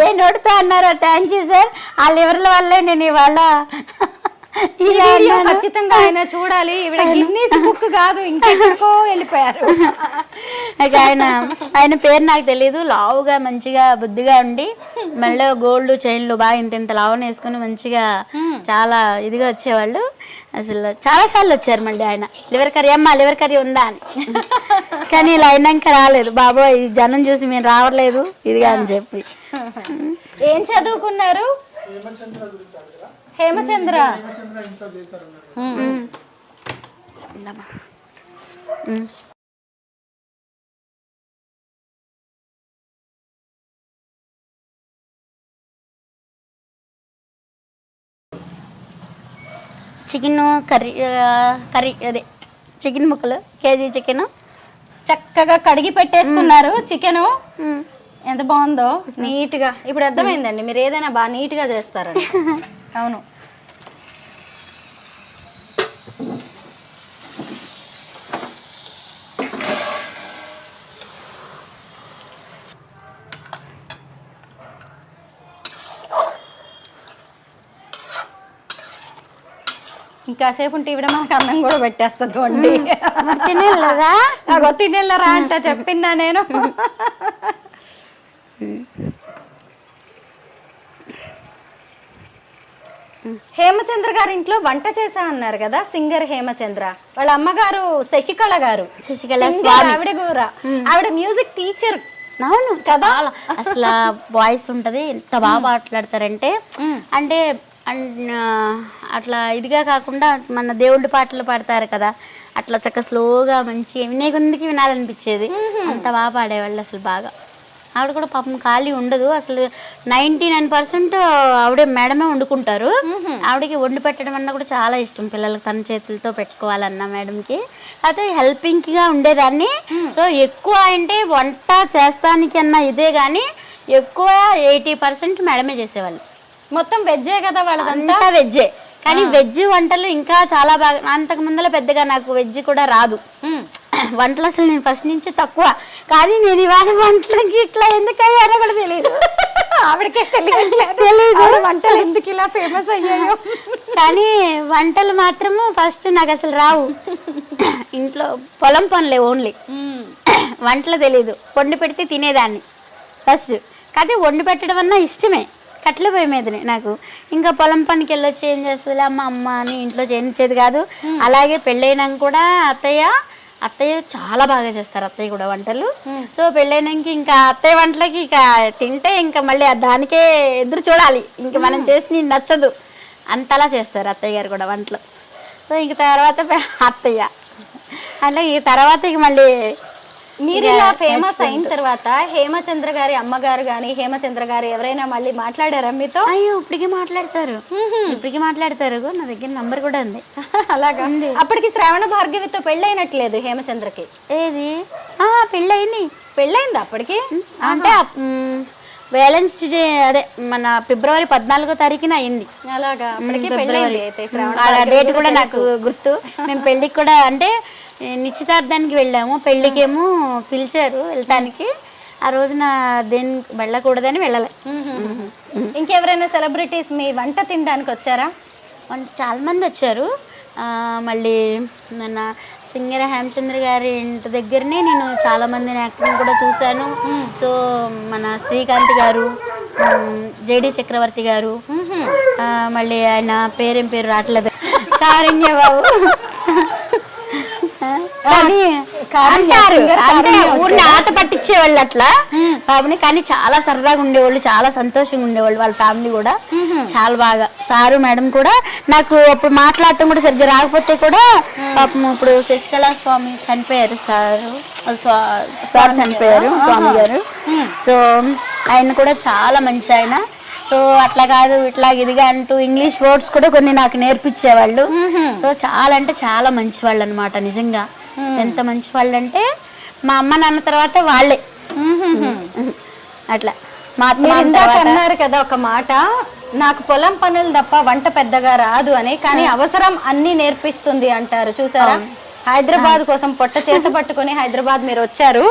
ఏ నోటితో అన్నారు. థ్యాంక్ యూ సార్, ఆ లివర్ల వల్లే నేను ఇవాళ ఖచ్చితంగా ఆయన చూడాలి. గిన్నీస్ బుక్ కాదు, ఇంకెక్కడికో వెళ్ళిపోయారు. ఆయన పేరు నాకు తెలీదు. లావుగా మంచిగా బుద్ధిగా ఉండి మళ్ళీ గోల్డ్ చైన్లు బాగా ఇంత లావుని వేసుకుని మంచిగా చాలా ఇదిగా వచ్చేవాళ్ళు. అసలు చాలా సార్లు వచ్చారు మళ్ళీ ఆయన, లివర్ కర్రీ అమ్మా లివర్ కర్రీ ఉందా అని. కానీ ఇలా అయినాక రాలేదు, బాబోయ్ జనం చూసి మేము రావట్లేదు ఇదిగా అని చెప్పి. ఏం చదువుకున్నారు? హేమచంద్ర. చికెన్ కర్రీ అదే చికెన్ ముక్కలు, కేజీ చికెన్ చక్కగా కడిగి పెట్టేసుకున్నారు. చికెను ఎంత బాగుందో నీట్గా. ఇప్పుడు అర్థమైందండి మీరు ఏదైనా బాగా నీట్గా చేస్తారని. అవును. ఇంకాసేపు ఉంటే ఇవిడ మనకు అన్నం కూడా పెట్టేస్తుంది వండి. తినేళ్ళరా అంట చెప్పిందా నేను. హేమచంద్ర గారి ఇంట్లో వంట చేసా అన్నారు కదా, సింగర్ హేమచంద్ర. వాళ్ళ అమ్మగారు శశికళ గారు, శశికళ ఆవిడ కూడా ఆవిడ మ్యూజిక్ టీచర్. అవును కదా, అసలు వాయిస్ ఉంటది, ఎంత బాగా మాట్లాడతారంటే. అంటే అట్లా ఇదిగా కాకుండా మన దేవుడి పాటలు పాడతారు కదా, అట్లా చక్కగా స్లోగా మంచిగా వినే కొద్దికి వినాలనిపించేది. అంత బాగా పాడేవాళ్ళు అసలు బాగా. ఆవిడ కూడా పాపం ఖాళీ ఉండదు అసలు. 99% ఆవిడే మేడమే వండుకుంటారు. ఆవిడకి వండి పెట్టడం అన్నా కూడా చాలా ఇష్టం, పిల్లలకు తన చేతులతో పెట్టుకోవాలన్నా మేడంకి. అయితే హెల్పింగ్గా ఉండేదాన్ని. సో ఎక్కువ అంటే వంట చేస్తానికి అన్నా ఇదే కానీ ఎక్కువ 80% మేడమే చేసేవాళ్ళు. మొత్తం వెజ్జే కదా వాళ్ళదంతా? అంతా వెజ్జే, కానీ వెజ్ వంటలు ఇంకా చాలా బాగా. అంతకు ముందర పెద్దగా నాకు వెజ్ కూడా రాదు వంటలు, అసలు నేను ఫస్ట్ నుంచి తక్కువ. కానీ నేను ఇవాళ వంటలకి ఇట్లా ఎందుకు అయ్యారో కూడా తెలియదు, ఆవిడకే తెలియదు వంటలు ఎందుకు ఇలా ఫేమస్ అయ్యాయో. కానీ వంటలు మాత్రము ఫస్ట్ నాకు అసలు రావు. ఇంట్లో పొలం పనులే ఓన్లీ, వంటలు తెలీదు. వండి పెడితే తినేదాన్ని ఫస్ట్. కానీ వండి పెట్టడం అన్నా ఇష్టమే, కట్టెల పొయ్యి మీదనే నాకు. ఇంకా పొలం పనికి వెళ్ళొచ్చి ఏం చేస్తుంది అమ్మ అని ఇంట్లో చేయించేది కాదు. అలాగే పెళ్ళైనాక కూడా అత్తయ్య చాలా బాగా చేస్తారు, అత్తయ్య కూడా వంటలు. సో పెళ్ళైనాక ఇంకా అత్తయ్య వంటలకి ఇక తింటే ఇంకా మళ్ళీ దానికే ఎదురు చూడాలి, ఇంకా మనం చేసి నచ్చదు అంతలా చేస్తారు అత్తయ్య గారు కూడా వంటలు. సో ఇంక తర్వాత అత్తయ్య అట్లా ఈ తర్వాత ఇక మళ్ళీ మీరు ఇలా ఫేమస్ అయిన తర్వాత హేమచంద్ర గారి అమ్మగారు గాని హేమచంద్ర గారు ఎవరైనా మళ్ళీ మాట్లాడారా మీతో? అయ్యో ఇప్పటికీ మాట్లాడతారు, నా దగ్గర నంబర్ కూడా ఉంది. అలాగా ఉంది. అప్పటికి శ్రావణ భార్గవితో పెళ్ళైనట్లేదు హేమచంద్రకి? ఏది పెళ్ళయిందా అప్పటికి? అంటే వేలెన్స్ డే అదే మన ఫిబ్రవరి 14వ తారీఖున అయింది. అలాగా డేట్ కూడా నాకు గుర్తు. మేము పెళ్ళికి కూడా అంటే నిశ్చితార్థానికి వెళ్ళాము, పెళ్ళికేమో పిలిచారు వెళ్ళటానికి. ఆ రోజున దేనికి వెళ్ళకూడదని వెళ్ళలే. ఇంకెవరైనా సెలబ్రిటీస్ మీ వంట తినడానికి వచ్చారా? చాలా మంది వచ్చారు. మళ్ళీ మన సింగర్ హేమచంద్ర గారి ఇంటి దగ్గరనే నేను చాలా మందిని యాక్టింగ్ కూడా చూశాను. సో మన శ్రీకాంత్ గారు, జేడి చక్రవర్తి గారు, మళ్ళీ ఆయన పేరు రావట్లేదు, కారుణ్య బాబు ఊరిని ఆట పట్టించేవాళ్ళు అట్లా కాబట్టి. కానీ చాలా సరదాగా ఉండేవాళ్ళు, చాలా సంతోషంగా ఉండేవాళ్ళు. వాళ్ళ ఫ్యామిలీ కూడా చాలా బాగా. సారు మేడం కూడా నాకు అప్పుడు మాట్లాడటం కూడా సరిగ్గా రాకపోతే కూడా పాపం ఇప్పుడు శశికళ స్వామి చనిపోయారు, సార్ చనిపోయారు స్వామి గారు. సో ఆయన కూడా చాలా మంచి ఆయన. సో అట్లా కాదు ఇట్లా ఇదిగా అంటూ ఇంగ్లీష్ వర్డ్స్ కూడా కొన్ని నాకు నేర్పించేవాళ్ళు. సో చాలా అంటే చాలా మంచి వాళ్ళు అనమాట. నిజంగా ఎంత మంచి వాళ్ళు అంటే మా అమ్మ నాన్న తర్వాత వాళ్ళే. అట్లా అన్నారు కదా ఒక మాట, నాకు పొలం పనులు తప్ప వంట పెద్దగా రాదు అని, కానీ అవసరం అన్ని నేర్పిస్తుంది అంటారు. చూసారా, హైదరాబాద్ కోసం పొట్ట చేత పట్టుకుని హైదరాబాద్ మీరు వచ్చారు.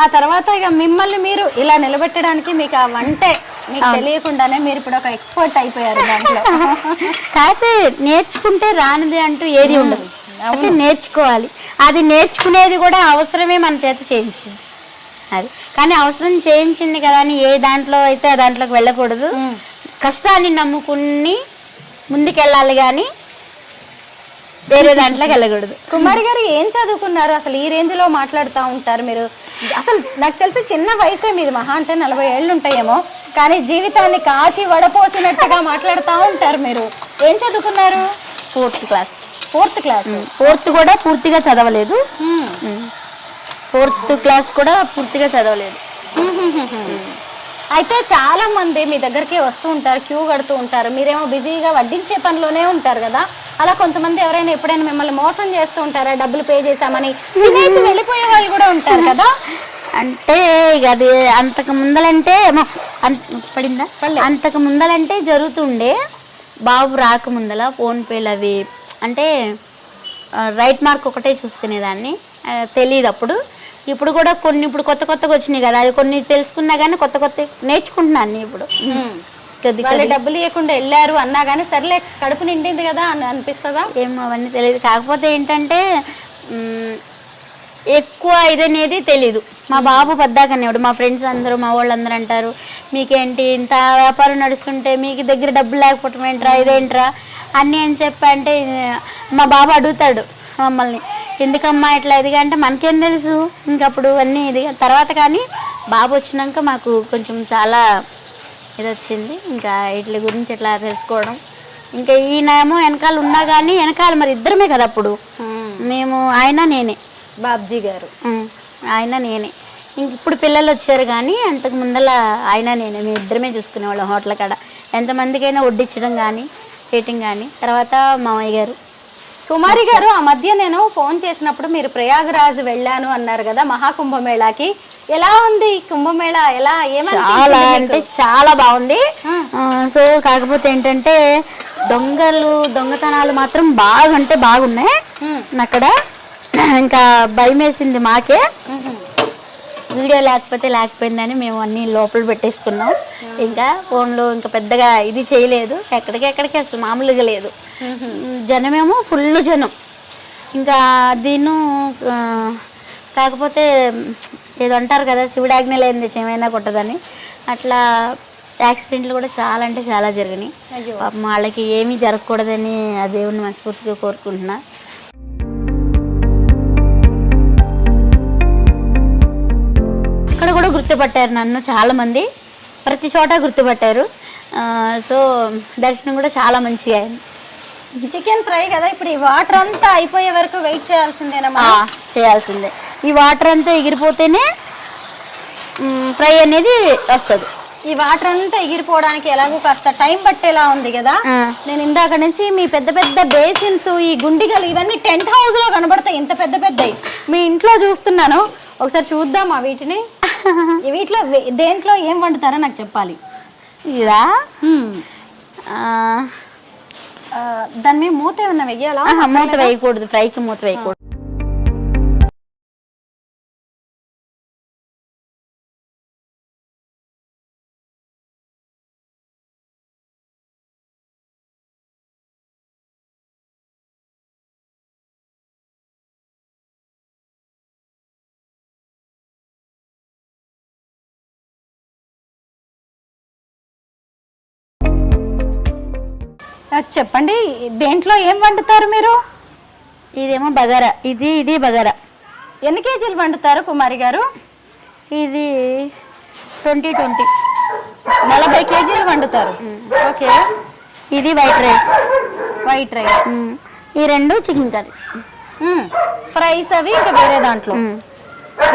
ఆ తర్వాత ఇక మిమ్మల్ని మీరు ఇలా నిలబెట్టడానికి మీకు ఆ వంటే మీకు తెలియకుండానే మీరు ఇప్పుడు ఒక ఎక్స్పర్ట్ అయిపోయారు దాంట్లో. కాకపోతే నేర్చుకుంటే రానిది అంటూ ఏది ఉండదు, అంటే నేర్చుకోవాలి. అది నేర్చుకునేది కూడా అవసరమే మన చేత చేయించింది అది. కానీ అవసరం చేయించింది కదా అని ఏ దాంట్లో అయితే ఆ దాంట్లోకి వెళ్ళకూడదు. కష్టాన్ని నమ్ముకుని ముందుకెళ్ళాలి కానీ వేరే దాంట్లోకి వెళ్ళకూడదు. కుమారి గారు ఏం చదువుకున్నారు అసలు? ఈ రేంజ్ లో మాట్లాడుతూ ఉంటారు మీరు. అసలు నాకు తెలిసి చిన్న వయసే మీది, మహా అంటే 40 ఏళ్ళు ఉంటాయేమో, కానీ జీవితాన్ని కాచి వడపోసినట్టుగా మాట్లాడుతూ ఉంటారు మీరు. ఏం చదువుకున్నారు? 4th class. 4th కూడా పూర్తిగా చదవలేదు. 4th క్లాస్ కూడా పూర్తిగా చదవలేదు. అయితే చాలా మంది మీ దగ్గరికి వస్తూ ఉంటారు, క్యూ కడుతూ ఉంటారు. మీరేమో బిజీగా వడ్డించే పనిలోనే ఉంటారు కదా. అలా కొంతమంది ఎవరైనా ఎప్పుడైనా మిమ్మల్ని మోసం చేస్తూ ఉంటారా? డబ్బులు పే చేశామని తినేసి వెళ్ళిపోయే వాళ్ళు కూడా ఉంటారు కదా. అంటే ఇక అది అంతకు ముందలంటే పడిందా, అంతకు ముందలంటే జరుగుతుండే. బాబు రాకముందల ఫోన్పేలు అవి అంటే రైట్ మార్క్ ఒకటే చూసుకునేదాన్ని, తెలియదు అప్పుడు. ఇప్పుడు కూడా కొన్ని ఇప్పుడు కొత్తగా వచ్చినాయి కదా, అది కొన్ని తెలుసుకున్నా కానీ కొత్త నేర్చుకుంటున్నాను ఇప్పుడు. వాళ్ళు డబ్బులు ఇవ్వకుండా వెళ్ళారు అన్నా కానీ సర్లే కడుపు నిండింది కదా అని అనిపిస్తుందా? ఏమో అవన్నీ తెలియదు. కాకపోతే ఏంటంటే ఎక్కువ ఇదనేది తెలీదు. మా బాబు పద్దాకనేవాడు, మా ఫ్రెండ్స్ అందరూ మా వాళ్ళందరూ అంటారు మీకేంటి ఇంత వ్యాపారం నడుస్తుంటే మీకు దగ్గర డబ్బులు లేకపోవటం ఏంట్రా ఇదేంట్రా అన్నీ అని చెప్పి అంటే మా బాబు అడుగుతాడు మమ్మల్ని, ఎందుకమ్మా ఇట్లా ఇదిగా అంటే మనకేం తెలుసు ఇంకప్పుడు అన్నీ ఇది. తర్వాత కానీ బాబు వచ్చినాక మాకు కొంచెం చాలా ఇది వచ్చింది, ఇంకా వీటి గురించి ఇట్లా తెలుసుకోవడం. ఇంకా ఈయనేమో వెనకాల ఉన్నా కానీ వెనకాల మరి ఇద్దరమే కదా అప్పుడు, మేము ఆయన నేనే, బాబ్జీ గారు ఆయన నేనే. ఇంక ఇప్పుడు పిల్లలు వచ్చారు కానీ అంతకు ముందల ఆయన నేనే, మేము ఇద్దరమే చూసుకునేవాళ్ళం హోటల్ కాడ. ఎంతమందికైనా వడ్డించడం కానీ చేయటం కానీ. తర్వాత మామయ్య గారు. కుమారి గారు, ఆ మధ్య నేను ఫోన్ చేసినప్పుడు మీరు ప్రయాగరాజ్ వెళ్ళాను అన్నారు కదా మహాకుంభమేళాకి. ఎలా ఉంది కుంభమేళా? ఎలా చాలా అంటే చాలా బాగుంది. సో కాకపోతే ఏంటంటే దొంగతనాలు మాత్రం బాగా అంటే బాగున్నాయి అక్కడ. ఇంకా భయం వేసింది మాకే, వీడియో లేకపోయిందని మేము అన్ని లోపల పెట్టేసుకున్నాం. ఇంకా ఫోన్లో ఇంకా పెద్దగా ఇది చేయలేదు, ఎక్కడికి అసలు మామూలుగా లేదు. జనమేమో ఫుల్ జనం. ఇంకా దీన్ని కాకపోతే ఏదో అంటారు కదా, శివుడు ఆజ్ఞ లేనిది ఏమైనా కొట్టదని, అట్లా యాక్సిడెంట్లు కూడా చాలా అంటే చాలా జరిగినాయి. వాళ్ళకి ఏమీ జరగకూడదని ఆ దేవుడిని మనస్ఫూర్తిగా కోరుకుంటున్నా. అక్కడ కూడా గుర్తుపట్టారు నన్ను చాలా మంది, ప్రతి చోట గుర్తుపట్టారు. సో దర్శనం కూడా చాలా మంచిగా అయింది. చికెన్ ఫ్రై కదా, ఇప్పుడు ఈ వాటర్ అంతా అయిపోయే వరకు వెయిట్ చేయాల్సిందేనా? చేయాల్సిందే. ఈ వాటర్ అంతా ఎగిరిపోతేనే ఫ్రై అనేది వస్తుంది. ఈ వాటర్ అంతా ఎగిరిపోవడానికి ఎలాగో కాస్త టైం పట్టేలా ఉంది కదా. నేను ఇందాక నుంచి మీ పెద్ద పెద్ద బేసిన్స్, ఈ గుండిగలు ఇవన్నీ టెంట్ హౌస్ లో కనబడతాయి, ఇంత పెద్ద పెద్దవి. మీ ఇంట్లో చూస్తున్నాను, ఒకసారి చూద్దామా వీటిని? వీటిలో దేంట్లో ఏం వండుతారో నాకు చెప్పాలి. ఇదా దాని మీద మూత ఏమన్నా వెయ్యాలా? మూత వేయకూడదు, ఫ్రైకి మూత వేయకూడదు. చెప్పండి, దేంట్లో ఏం వండుతారు మీరు? ఇదేమో బగారా, ఇది బగారా. ఎన్ని కేజీలు వండుతారు కుమారి గారు? ఇది 20 40 కేజీలు వండుతారు. ఓకే. ఇది వైట్ రైస్. ఈ రెండు చికెన్ కర్రీ, ఫ్రైస్ అవి ఇంకా వేరే దాంట్లో.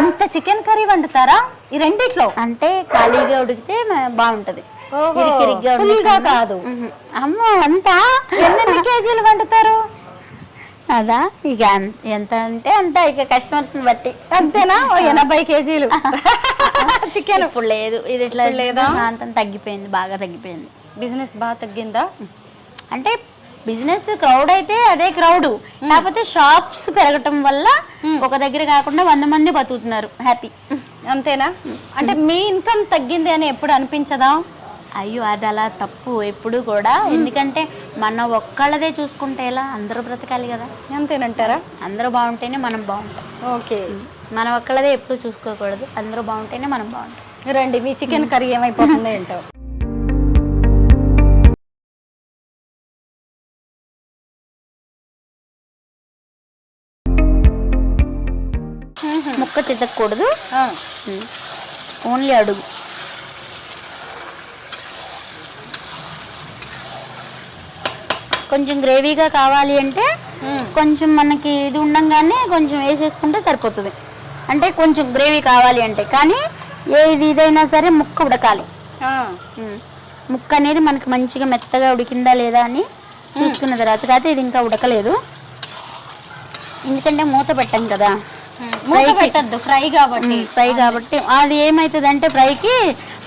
ఇంత చికెన్ కర్రీ వండుతారా ఈ రెండిట్లో? అంటే ఖాళీగా ఉడికితే బాగుంటది, కాదు. అమ్మో అంతా ఎన్ని కేజీలు వండుతారు? అదా ఇక ఎంత అంటే అంత, ఇక కస్టమర్స్ ని బట్టి. అంతేనా? 80 కేజీలు చికెన్. ఇప్పుడు లేదు, ఇది ఇట్లా లేదా, అంత తగ్గిపోయింది, బాగా తగ్గిపోయింది. బిజినెస్ బాగా తగ్గిందా? అంటే బిజినెస్ క్రౌడ్ అయితే అదే క్రౌడ్, కాకపోతే షాప్స్ పెరగటం వల్ల ఒక దగ్గర కాకుండా 100 మంది బతుకుతున్నారు హ్యాపీ. అంతేనా? అంటే మీ ఇన్కమ్ తగ్గింది అని ఎప్పుడు అనిపించదా? అయ్యో అది అలా తప్పు ఎప్పుడు కూడా, ఎందుకంటే మన ఒక్కళ్ళదే చూసుకుంటే ఎలా, అందరూ బ్రతకాలి కదా. అంతేనంటారా? అందరూ బాగుంటేనే మనం బాగుంటాం. ఓకే. మన ఒక్కళ్ళదే ఎప్పుడు చూసుకోకూడదు, అందరూ బాగుంటేనే మనం బాగుంటాం. రండి, మీ చికెన్ కర్రీ ఏమైపోతుంది ఏంటో. ముక్క చితకూడదు, ఓన్లీ అడుగు. కొంచెం గ్రేవీగా కావాలి అంటే కొంచెం మనకి ఇది ఉండంగానే కొంచెం వేసేసుకుంటే సరిపోతుంది. అంటే కొంచెం గ్రేవీ కావాలి అంటే, కానీ ఇదైనా సరే ముక్క ఉడకాలి. ముక్క అనేది మనకి మంచిగా మెత్తగా ఉడికిందా లేదా అని చూసుకున్న తర్వాత, కాకపోతే ఇది ఇంకా ఉడకలేదు ఎందుకంటే మూత పెట్టాం కదా, ఫ్రై కాబట్టి. అది ఏమవుతుంది అంటే ఫ్రైకి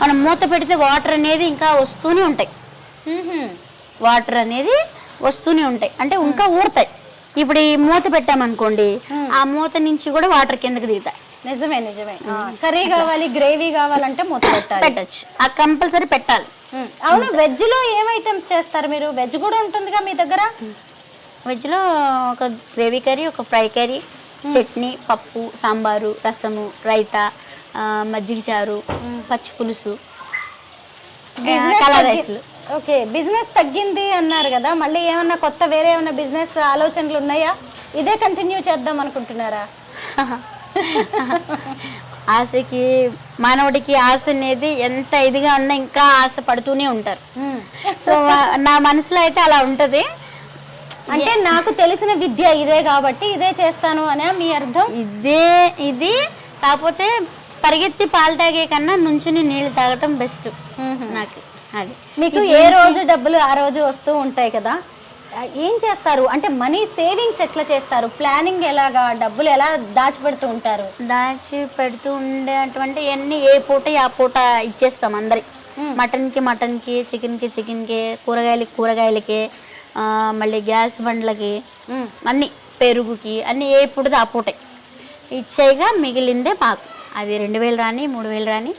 మనం మూత పెడితే వాటర్ అనేది ఇంకా వస్తూనే ఉంటాయి, అంటే ఇంకా ఊరుతాయి. ఇప్పుడు ఈ మూత పెట్టామనుకోండి, ఆ మూత నుంచి కూడా వాటర్ కిందకి దిగుతాయి. నిజమే. కర్రీ కావాలి, గ్రేవీ కావాలంటే మూత పెట్టచ్చు, ఆ కంపల్సరీ పెట్టాలి. అవును. వెజ్ లో ఏం ఐటమ్స్ చేస్తారు మీరు? వెజ్ కూడా ఉంటుందిగా మీ దగ్గర? వెజ్ లో ఒక గ్రేవీ కర్రీ, ఒక ఫ్రై కర్రీ, చట్నీ, పప్పు, సాంబారు, రసము, రైతా, మజ్జిగ చారు, పచ్చి పులుసు, కలర్ రైస్లు. ఓకే, బిజినెస్ తగ్గింది అన్నారు కదా, మళ్ళీ ఏమన్నా కొత్త వేరే ఏమన్నా బిజినెస్ ఆలోచనలు ఉన్నాయా? ఇదే కంటిన్యూ చేద్దాం అనుకుంటున్నారా? ఆశకి మానవుడికి ఆశ అనేది ఎంత ఇదిగా ఉన్నా ఇంకా ఆశ పడుతూనే ఉంటారు. సో నా మనసులో అయితే అలా ఉంటది. అంటే నాకు తెలిసిన విద్య ఇదే కాబట్టి ఇదే చేస్తాను అనే మీ అర్థం? ఇది కాకపోతే పరిగెత్తి పాలు తాగే కన్నా నుంచుని నీళ్లు తాగటం బెస్ట్ నాకు. అది మీకు ఏ రోజు డబ్బులు ఆ రోజు వస్తూ ఉంటాయి కదా, ఏం చేస్తారు? అంటే మనీ సేవింగ్స్ ఎట్లా చేస్తారు? ప్లానింగ్ ఎలాగా? డబ్బులు ఎలా దాచిపెడుతూ ఉంటారు? దాచి పెడుతూ ఉండేటువంటి అన్ని ఏ పూట ఆ పూట ఇచ్చేస్తాం అందరి. మటన్కి చికెన్కి కూరగాయలకి మళ్ళీ గ్యాస్ బండ్లకి అన్ని పెరుగుకి అన్ని ఏ పూటది ఆ పూట ఇచ్చేయగా మిగిలిందే మాకు. అది 2000 రాని 3000 రాని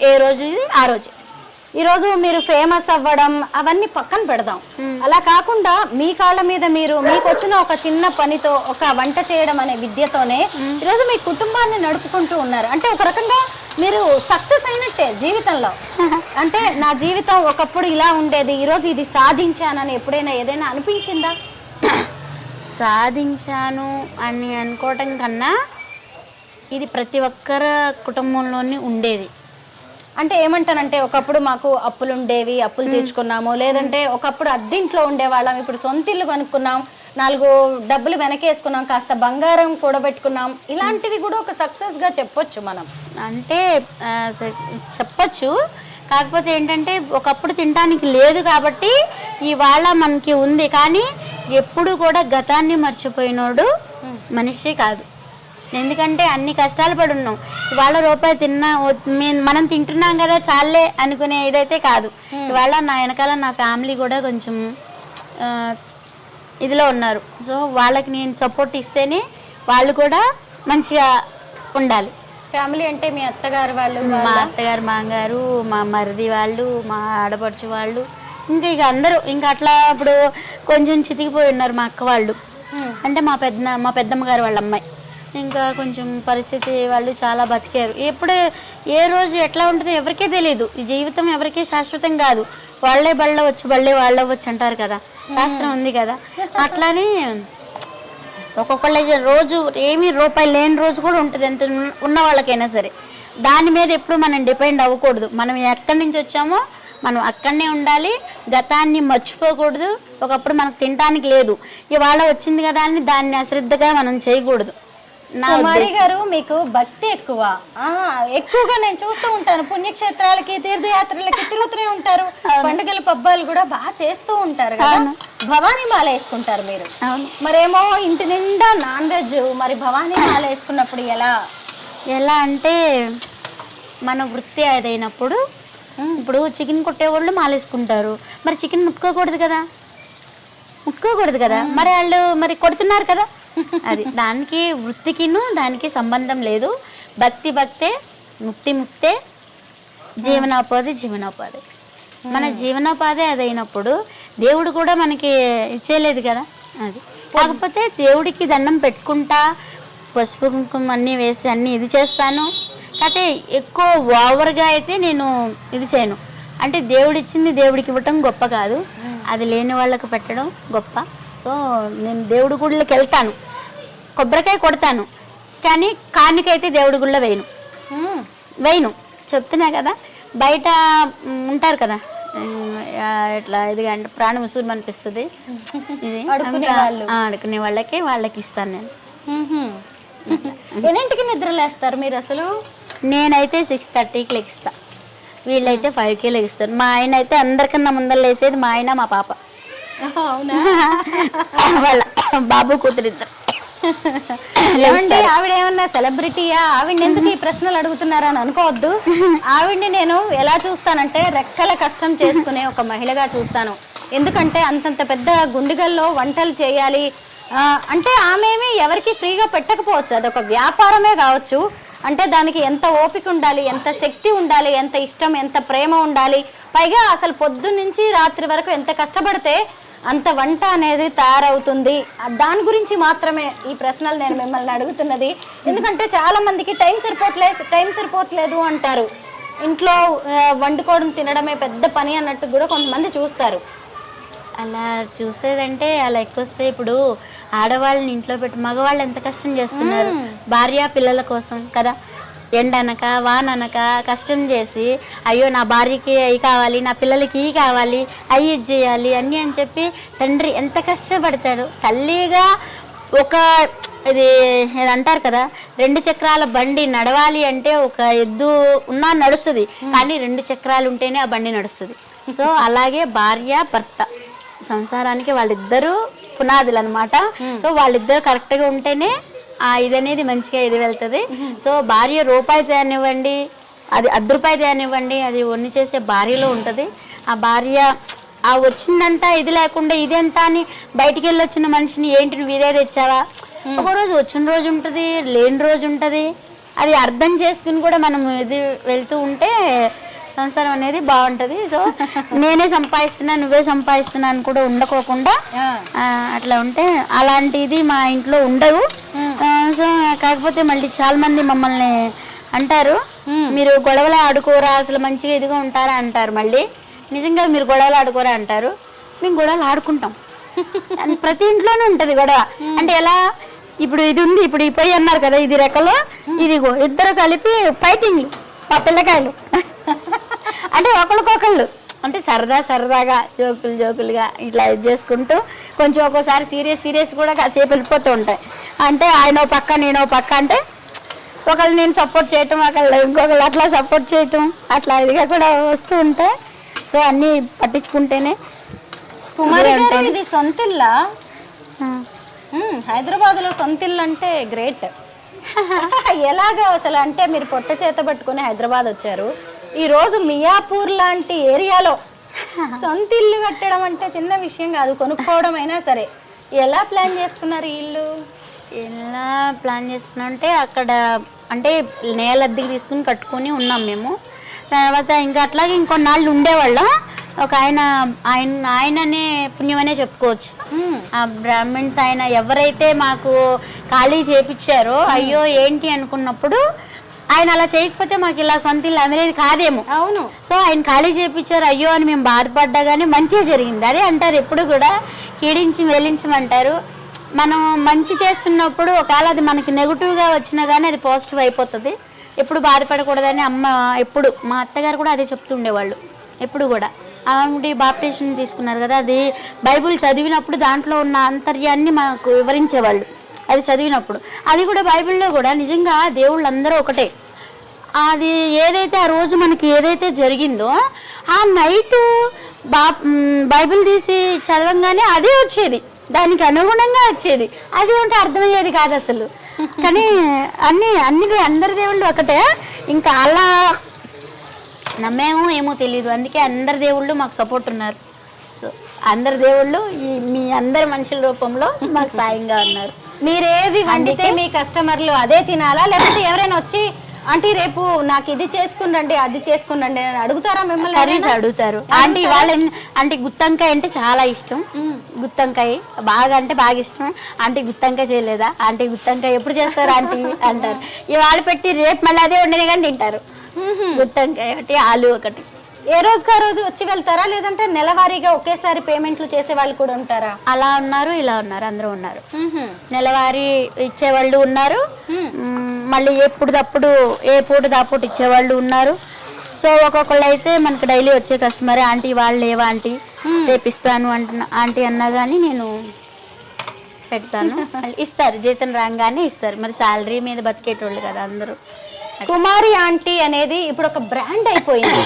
ఏ రోజు ఆ రోజు. ఈరోజు మీరు ఫేమస్ అవ్వడం అవన్నీ పక్కన పెడదాం. అలా కాకుండా మీ కాళ్ళ మీద మీరు, మీకు వచ్చిన ఒక చిన్న పనితో, ఒక వంట చేయడం అనే విద్యతోనే ఈరోజు మీ కుటుంబాన్ని నడుపుకుంటూ ఉన్నారు. అంటే ఒక రకంగా మీరు సక్సెస్ అయినట్టే జీవితంలో. అంటే నా జీవితం ఒకప్పుడు ఇలా ఉండేది, ఈరోజు ఇది సాధించానని ఎప్పుడైనా ఏదైనా అనిపించిందా? సాధించాను అని అనుకోవటం కన్నా ఇది ప్రతి ఒక్కరి కుటుంబంలోని ఉండేది. అంటే ఏమంటానంటే, ఒకప్పుడు మాకు అప్పులు ఉండేవి, అప్పులు తీర్చుకున్నాము, లేదంటే ఒకప్పుడు అద్దెంట్లో ఉండేవాళ్ళం, ఇప్పుడు సొంత ఇల్లు కొనుక్కున్నాం, 4 డబ్బులు వెనకేసుకున్నాం, కాస్త బంగారం కూడబెట్టుకున్నాం, ఇలాంటివి కూడా ఒక సక్సెస్గా చెప్పొచ్చు మనం. అంటే చెప్పచ్చు. కాకపోతే ఏంటంటే ఒకప్పుడు తినడానికి లేదు కాబట్టి ఇవాళ మనకి ఉంది. కానీ ఎప్పుడు కూడా గతాన్ని మర్చిపోయినోడు మనిషి కాదు. ఎందుకంటే అన్ని కష్టాలు పడి ఉన్నాం. ఇవాళ రూపాయి తిన్నా మనం తింటున్నాం కదా చాలే అనుకునే ఇదైతే కాదు. ఇవాళ నా వెనకాల నా ఫ్యామిలీ కూడా కొంచెం ఇదిలో ఉన్నారు. సో వాళ్ళకి నేను సపోర్ట్ ఇస్తేనే వాళ్ళు కూడా మంచిగా ఉండాలి. ఫ్యామిలీ అంటే మీ అత్తగారు వాళ్ళు, మా అత్తగారు, మామగారు, మా మరిది వాళ్ళు, మా ఆడపడుచు వాళ్ళు, ఇంకా అందరూ ఇంకా అట్లా ఇప్పుడు కొంచెం చితికిపోయి ఉన్నారు మా అక్క వాళ్ళు. అంటే మా పెద్దమ్మ గారు వాళ్ళ అమ్మాయి ఇంకా కొంచెం పరిస్థితి వాళ్ళు చాలా బతికారు. ఎప్పుడు ఏ రోజు ఎట్లా ఉంటుందో ఎవరికే తెలియదు. ఈ జీవితం ఎవరికీ శాశ్వతం కాదు. వాళ్ళే బళ్ళవచ్చు వాళ్ళే వచ్చు అంటారు కదా, శాస్త్రం ఉంది కదా. అట్లానే ఒక్కొక్కళ్ళకి రోజు ఏమీ రూపాయి లేని రోజు కూడా ఉంటుంది, ఎంత ఉన్న వాళ్ళకైనా సరే. దాని మీద ఎప్పుడు మనం డిపెండ్ అవ్వకూడదు. మనం ఎక్కడి నుంచి వచ్చామో మనం అక్కడనే ఉండాలి. గతాన్ని మర్చిపోకూడదు. ఒకప్పుడు మనకు తినడానికి లేదు, ఇవాళ వచ్చింది కదా అని దాన్ని అశ్రద్ధగా మనం చేయకూడదు. కుమారి గారు, మీకు భక్తి ఎక్కువగా నేను చూస్తూ ఉంటాను. పుణ్యక్షేత్రాలకి, తీర్థయాత్రలకి తిరుగుతూనే ఉంటారు. పండుగల పబ్బాలు కూడా బాగా చేస్తూ ఉంటారు కదా. భవానీ మాల వేసుకుంటారు మీరు, మరేమో ఇంటి నిండా నాన్ వెజ్. మరి భవానీ మాల వేసుకున్నప్పుడు ఎలా అంటే మన వృత్తి అదైనప్పుడు, ఇప్పుడు చికెన్ కొట్టేవాళ్ళు మాలేసుకుంటారు, మరి చికెన్ ముట్టుకోకూడదు కదా, మరి వాళ్ళు మరి కొడుతున్నారు కదా. అది దానికి వృత్తికిను దానికి సంబంధం లేదు. భక్తే, ముక్తే, జీవనోపాధి. మన జీవనోపాధి అదైనప్పుడు దేవుడు కూడా మనకి ఇచ్చేయలేదు కదా. అది కాకపోతే దేవుడికి దండం పెట్టుకుంటా, పసుపు కుంకుమ అన్నీ వేసి అన్నీ ఇది చేస్తాను. కాకపోతే ఎక్కువ ఓవర్గా అయితే నేను ఇది చేయను. అంటే దేవుడు ఇచ్చింది దేవుడికి ఇవ్వటం గొప్ప కాదు, అది లేని వాళ్ళకి పెట్టడం గొప్ప. సో నేను దేవుడి గుళ్ళకి వెళ్తాను, కొబ్బరికాయ కొడతాను, కానీ కానికైతే దేవుడి గుళ్ళ వేయను. చెప్తున్నా కదా, బయట ఉంటారు కదా ఇట్లా ఇది అంటే ప్రాణం ఉసురు అనిపిస్తుంది. ఇది అడుకునే వాళ్ళకి ఇస్తాను నేను. ఎన్నింటికి నిద్రలేస్తారు మీరు అసలు? నేనైతే 6:30కి లెగిస్తా, వీళ్ళైతే 5కి లెగిస్తారు. మా ఆయన అయితే అందరికన్నా ముందర లేసేది మా ఆయన, మా పాప. అవునా? వాళ్ళ బాబు కూతురిద్దరు. ఆవిడ ఏమన్నా సెలబ్రిటీయా? ఆవిడ ఎందుకు ఈ ప్రశ్నలు అడుగుతున్నారా అని అనుకోవద్దు. ఆవిడ్ని నేను ఎలా చూస్తానంటే రెక్కల కష్టం చేసుకునే ఒక మహిళగా చూస్తాను. ఎందుకంటే అంతంత పెద్ద గుండెగల్లో వంటలు చేయాలి అంటే ఆమెమి ఎవరికి ఫ్రీగా పెట్టకపోవచ్చు, అదొక వ్యాపారమే కావచ్చు. అంటే దానికి ఎంత ఓపిక ఉండాలి, ఎంత శక్తి ఉండాలి, ఎంత ఇష్టం, ఎంత ప్రేమ ఉండాలి. పైగా అసలు పొద్దున్నుంచి రాత్రి వరకు ఎంత కష్టపడితే అంత వంట అనేది తయారవుతుంది. దాని గురించి మాత్రమే ఈ ప్రశ్నలు నేను మిమ్మల్ని అడుగుతున్నది. ఎందుకంటే చాలా మందికి టైం సరిపోవట్లేదు అంటారు. ఇంట్లో వండుకోవడం తినడమే పెద్ద పని అన్నట్టు కూడా కొంతమంది చూస్తారు. అలా చూసేదంటే అలా ఎక్కువ వస్తే ఇప్పుడు ఆడవాళ్ళని ఇంట్లో పెట్టి మగవాళ్ళు ఎంత కష్టం చేస్తున్నారు భార్య పిల్లల కోసం కదా. ఎండనక వాననక కష్టం చేసి అయ్యో నా భార్యకి అవి కావాలి, నా పిల్లలకి ఇవి కావాలి, అవి ఇది చేయాలి అన్నీ అని చెప్పి తండ్రి ఎంత కష్టపడతాడు. తల్లిగా ఒక ఇది అంటారు కదా, 2 చక్రాల బండి నడవాలి అంటే ఒక ఎద్దు ఉన్నా నడుస్తుంది, కానీ 2 చక్రాలు ఉంటేనే ఆ బండి నడుస్తుంది. సో అలాగే భార్య భర్త సంసారానికి వాళ్ళిద్దరూ పునాదులు అనమాట. సో వాళ్ళిద్దరు కరెక్ట్గా ఉంటేనే ఆ ఇది అనేది మంచిగా ఇది వెళ్తుంది. సో భార్య రూపాయి తేనివ్వండి, అది 10 రూపాయి తేనివ్వండి, అది వన్ని చేసే భార్యలో ఉంటుంది. ఆ భార్య ఆ వచ్చిందంతా ఇది లేకుండా ఇదెంత అని బయటికి వెళ్ళి వచ్చిన మనిషిని ఏంటి నువ్వు ఇదే తెచ్చావా, ఒకరోజు వచ్చిన రోజు ఉంటుంది, లేని రోజు ఉంటుంది. అది అర్థం చేసుకుని కూడా మనం ఇది వెళ్తూ ఉంటే సంసారం అనేది బాగుంటుంది. సో నేనే సంపాదిస్తున్నా నువ్వే సంపాదిస్తున్నా అని కూడా ఉండకోకుండా అట్లా ఉంటే అలాంటిది మా ఇంట్లో ఉండవు. సో కాకపోతే మళ్ళీ చాలా మంది మమ్మల్ని అంటారు, మీరు గొడవలు ఆడుకోరా అసలు మంచిగా ఇదిగా ఉంటారా అంటారు. మళ్ళీ నిజంగా మీరు గొడవలు ఆడుకోరా అంటారు. మేము గొడవలు ఆడుకుంటాం, ప్రతి ఇంట్లోనే ఉంటుంది గొడవ. అంటే ఎలా, ఇప్పుడు ఇది ఉంది, ఇప్పుడు ఈ పొయ్యి అన్నారు కదా, ఇది రెక్కలో ఇదిగో ఇద్దరు కలిపి ఫైటింగ్లు మా పిల్లకాయలు అంటే ఒకరికొకళ్ళు అంటే సరదాగా జోకులుగా ఇట్లా ఇది చేసుకుంటూ కొంచెం ఒక్కోసారి సీరియస్ కూడా కాసేపు వెళ్ళిపోతూ ఉంటాయి. అంటే ఆయన పక్క నేను పక్క అంటే ఒకళ్ళు నేను సపోర్ట్ చేయటం, ఒకళ్ళు ఇంకొకళ్ళు అట్లా సపోర్ట్ చేయటం, అట్లా ఇదిగా కూడా వస్తూ ఉంటాయి. సో అన్నీ పట్టించుకుంటేనే. కుమారి గారు ఇది సొంతిల్లా? హైదరాబాద్లో సొంతిల్లు అంటే గ్రేట్. ఎలాగా అసలు అంటే మీరు పొట్ట చేత పట్టుకుని హైదరాబాద్ వచ్చారు, ఈ రోజు మియాపూర్ లాంటి ఏరియాలో సొంత ఇల్లు కట్టడం అంటే చిన్న విషయం కాదు, కొనుక్కోవడం అయినా సరే. ఎలా ప్లాన్ చేసుకున్నారు ఈ ఇల్లు? ఎలా ప్లాన్ చేసుకున్నాం అంటే అక్కడ అంటే నేల అద్దెకి తీసుకుని కట్టుకొని ఉన్నాం మేము. తర్వాత ఇంకా అట్లాగే ఇంకొన్నాళ్ళు ఉండేవాళ్ళం. ఒక ఆయననే పుణ్యమనే చెప్పుకోవచ్చు. ఆ బ్రాహ్మణ్స్ ఆయన ఎవరైతే మాకు ఖాళీ చేపించారో అయ్యో ఏంటి అనుకున్నప్పుడు ఆయన అలా చేయకపోతే మాకు ఇలా సొంత ఇల్లు అమరేది కాదేమో. అవును. సో ఆయన ఖాళీ చేయించారు అయ్యో అని మేము బాధపడ్డా కానీ మంచిగా జరిగింది. అదే అంటారు ఎప్పుడు కూడా, కీడించి మేలించమంటారు. మనం మంచి చేస్తున్నప్పుడు ఒకవేళ అది మనకి నెగిటివ్గా వచ్చినా కానీ అది పాజిటివ్ అయిపోతుంది. ఎప్పుడు బాధపడకూడదని అమ్మ ఎప్పుడు, మా అత్తగారు కూడా అదే చెప్తుండేవాళ్ళు ఎప్పుడు కూడా. ఆవిడ బాప్టిజం తీసుకున్నారు కదా, అది బైబుల్ చదివినప్పుడు దాంట్లో ఉన్న అంతర్యాన్ని మాకు వివరించేవాళ్ళు. అది చదివినప్పుడు అది కూడా బైబిల్లో కూడా నిజంగా దేవుళ్ళు అందరూ ఒకటే. అది ఏదైతే ఆ రోజు మనకి ఏదైతే జరిగిందో ఆ నైటు బైబిల్ తీసి చదవంగానే అదే వచ్చేది, దానికి అనుగుణంగా వచ్చేది. అది ఉంటే అర్థమయ్యేది కాదు అసలు. కానీ అందరి దేవుళ్ళు ఒకటే. ఇంకా అలా నమ్మేమో ఏమో తెలియదు, అందుకే అందరి దేవుళ్ళు మాకు సపోర్ట్ ఉన్నారు. సో అందరి దేవుళ్ళు మీ అందరి మనుషుల రూపంలో మాకు సాయంగా ఉన్నారు. మీరేది వండితే మీ కస్టమర్లు అదే తినాలా, లేకపోతే ఎవరైనా వచ్చి ఆంటీ రేపు నాకు ఇది చేసుకునండి అది చేసుకునండి అని అడుగుతారా మిమ్మల్ని? కర్రీస్ అడుగుతారు. ఆంటీ ఆంటీ గుత్తంకాయ అంటే చాలా ఇష్టం, గుత్తంకాయ బాగా అంటే బాగా ఇష్టం. ఆంటీ గుత్తంకాయ చేయలేదా, ఆంటీ గుత్తంకాయ ఎప్పుడు చేస్తారు ఆంటీ అంటారు. ఇవాళ పెట్టి రేపు మళ్ళీ అదే వండిన కానీ తింటారు. గుత్తంకాయ ఒకటి, ఆలు ఒకటి. ఏ రోజుకి ఆ రోజు వచ్చి వెళ్తారా, లేదంటే నెలవారీగా ఒకేసారి పేమెంట్లు చేసే వాళ్ళు కూడా ఉంటారా? అలా ఉన్నారు, ఇలా ఉన్నారు, అందరూ ఉన్నారు. నెలవారీ ఇచ్చేవాళ్ళు ఉన్నారు, మళ్ళీ ఎప్పుడుదప్పుడు ఏ పూట దాపూట ఇచ్చేవాళ్ళు ఉన్నారు. సో ఒక్కొక్కళ్ళు అయితే మనకు డైలీ వచ్చే కస్టమరే ఆంటీ వాళ్ళు లేవా ఆంటీ రేపు ఇస్తాను అంటున్నా, ఆంటీ అన్నా కానీ నేను పెడతాను. ఇస్తారు, జీతం రాగానే ఇస్తారు. మరి శాలరీ మీద బతికేటోళ్ళు కదా అందరూ. కుమారి ఆంటీ అనేది ఇప్పుడు ఒక బ్రాండ్ అయిపోయింది.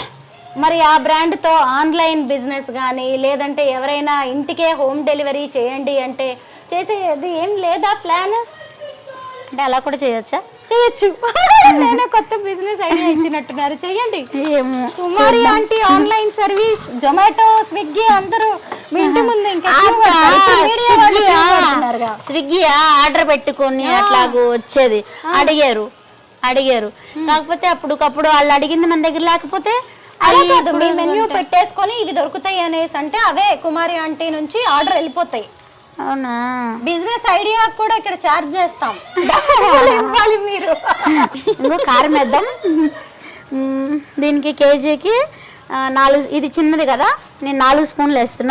మరి ఆ బ్రాండ్తో ఆన్లైన్ బిజినెస్ కానీ, లేదంటే ఎవరైనా ఇంటికే హోమ్ డెలివరీ చేయండి అంటే చేసేది ఏం లేదా ప్లాన్? అంటే అలా కూడా చేయొచ్చా? చేయొచ్చు. నేను కొత్త బిజినెస్ ఐడియా ఇచ్చినట్టున్నారు, చెయ్యండి. Kumari aunty online service, Zomato, Swiggy అందరూ మీ ఇంటి ముందు ఇంకా స్విగ్గీ ఆర్డర్ పెట్టుకొని అట్లాగూ వచ్చేది. అడిగారు కాకపోతే అప్పటికప్పుడు వాళ్ళు అడిగింది మన దగ్గర లేకపోతే అలా కాదు, మీ మెన్యూ పెట్టేసుకొని ఇవి దొరుకుతాయి అనేసి అంటే అవే కుమారి ఆంటీ నుంచి ఆర్డర్ వెళ్ళిపోతాయి. అవునా? బిజినెస్ ఐడియా కూడా ఇక్కడ చార్జ్ చేస్తాం, ఇవ్వాలి మీరు. ఇంకో కారం వేద్దాం, దీనికి కేజీకి 4, ఇది చిన్నది కదా, నేను 4 స్పూన్లు వేస్తున్నా.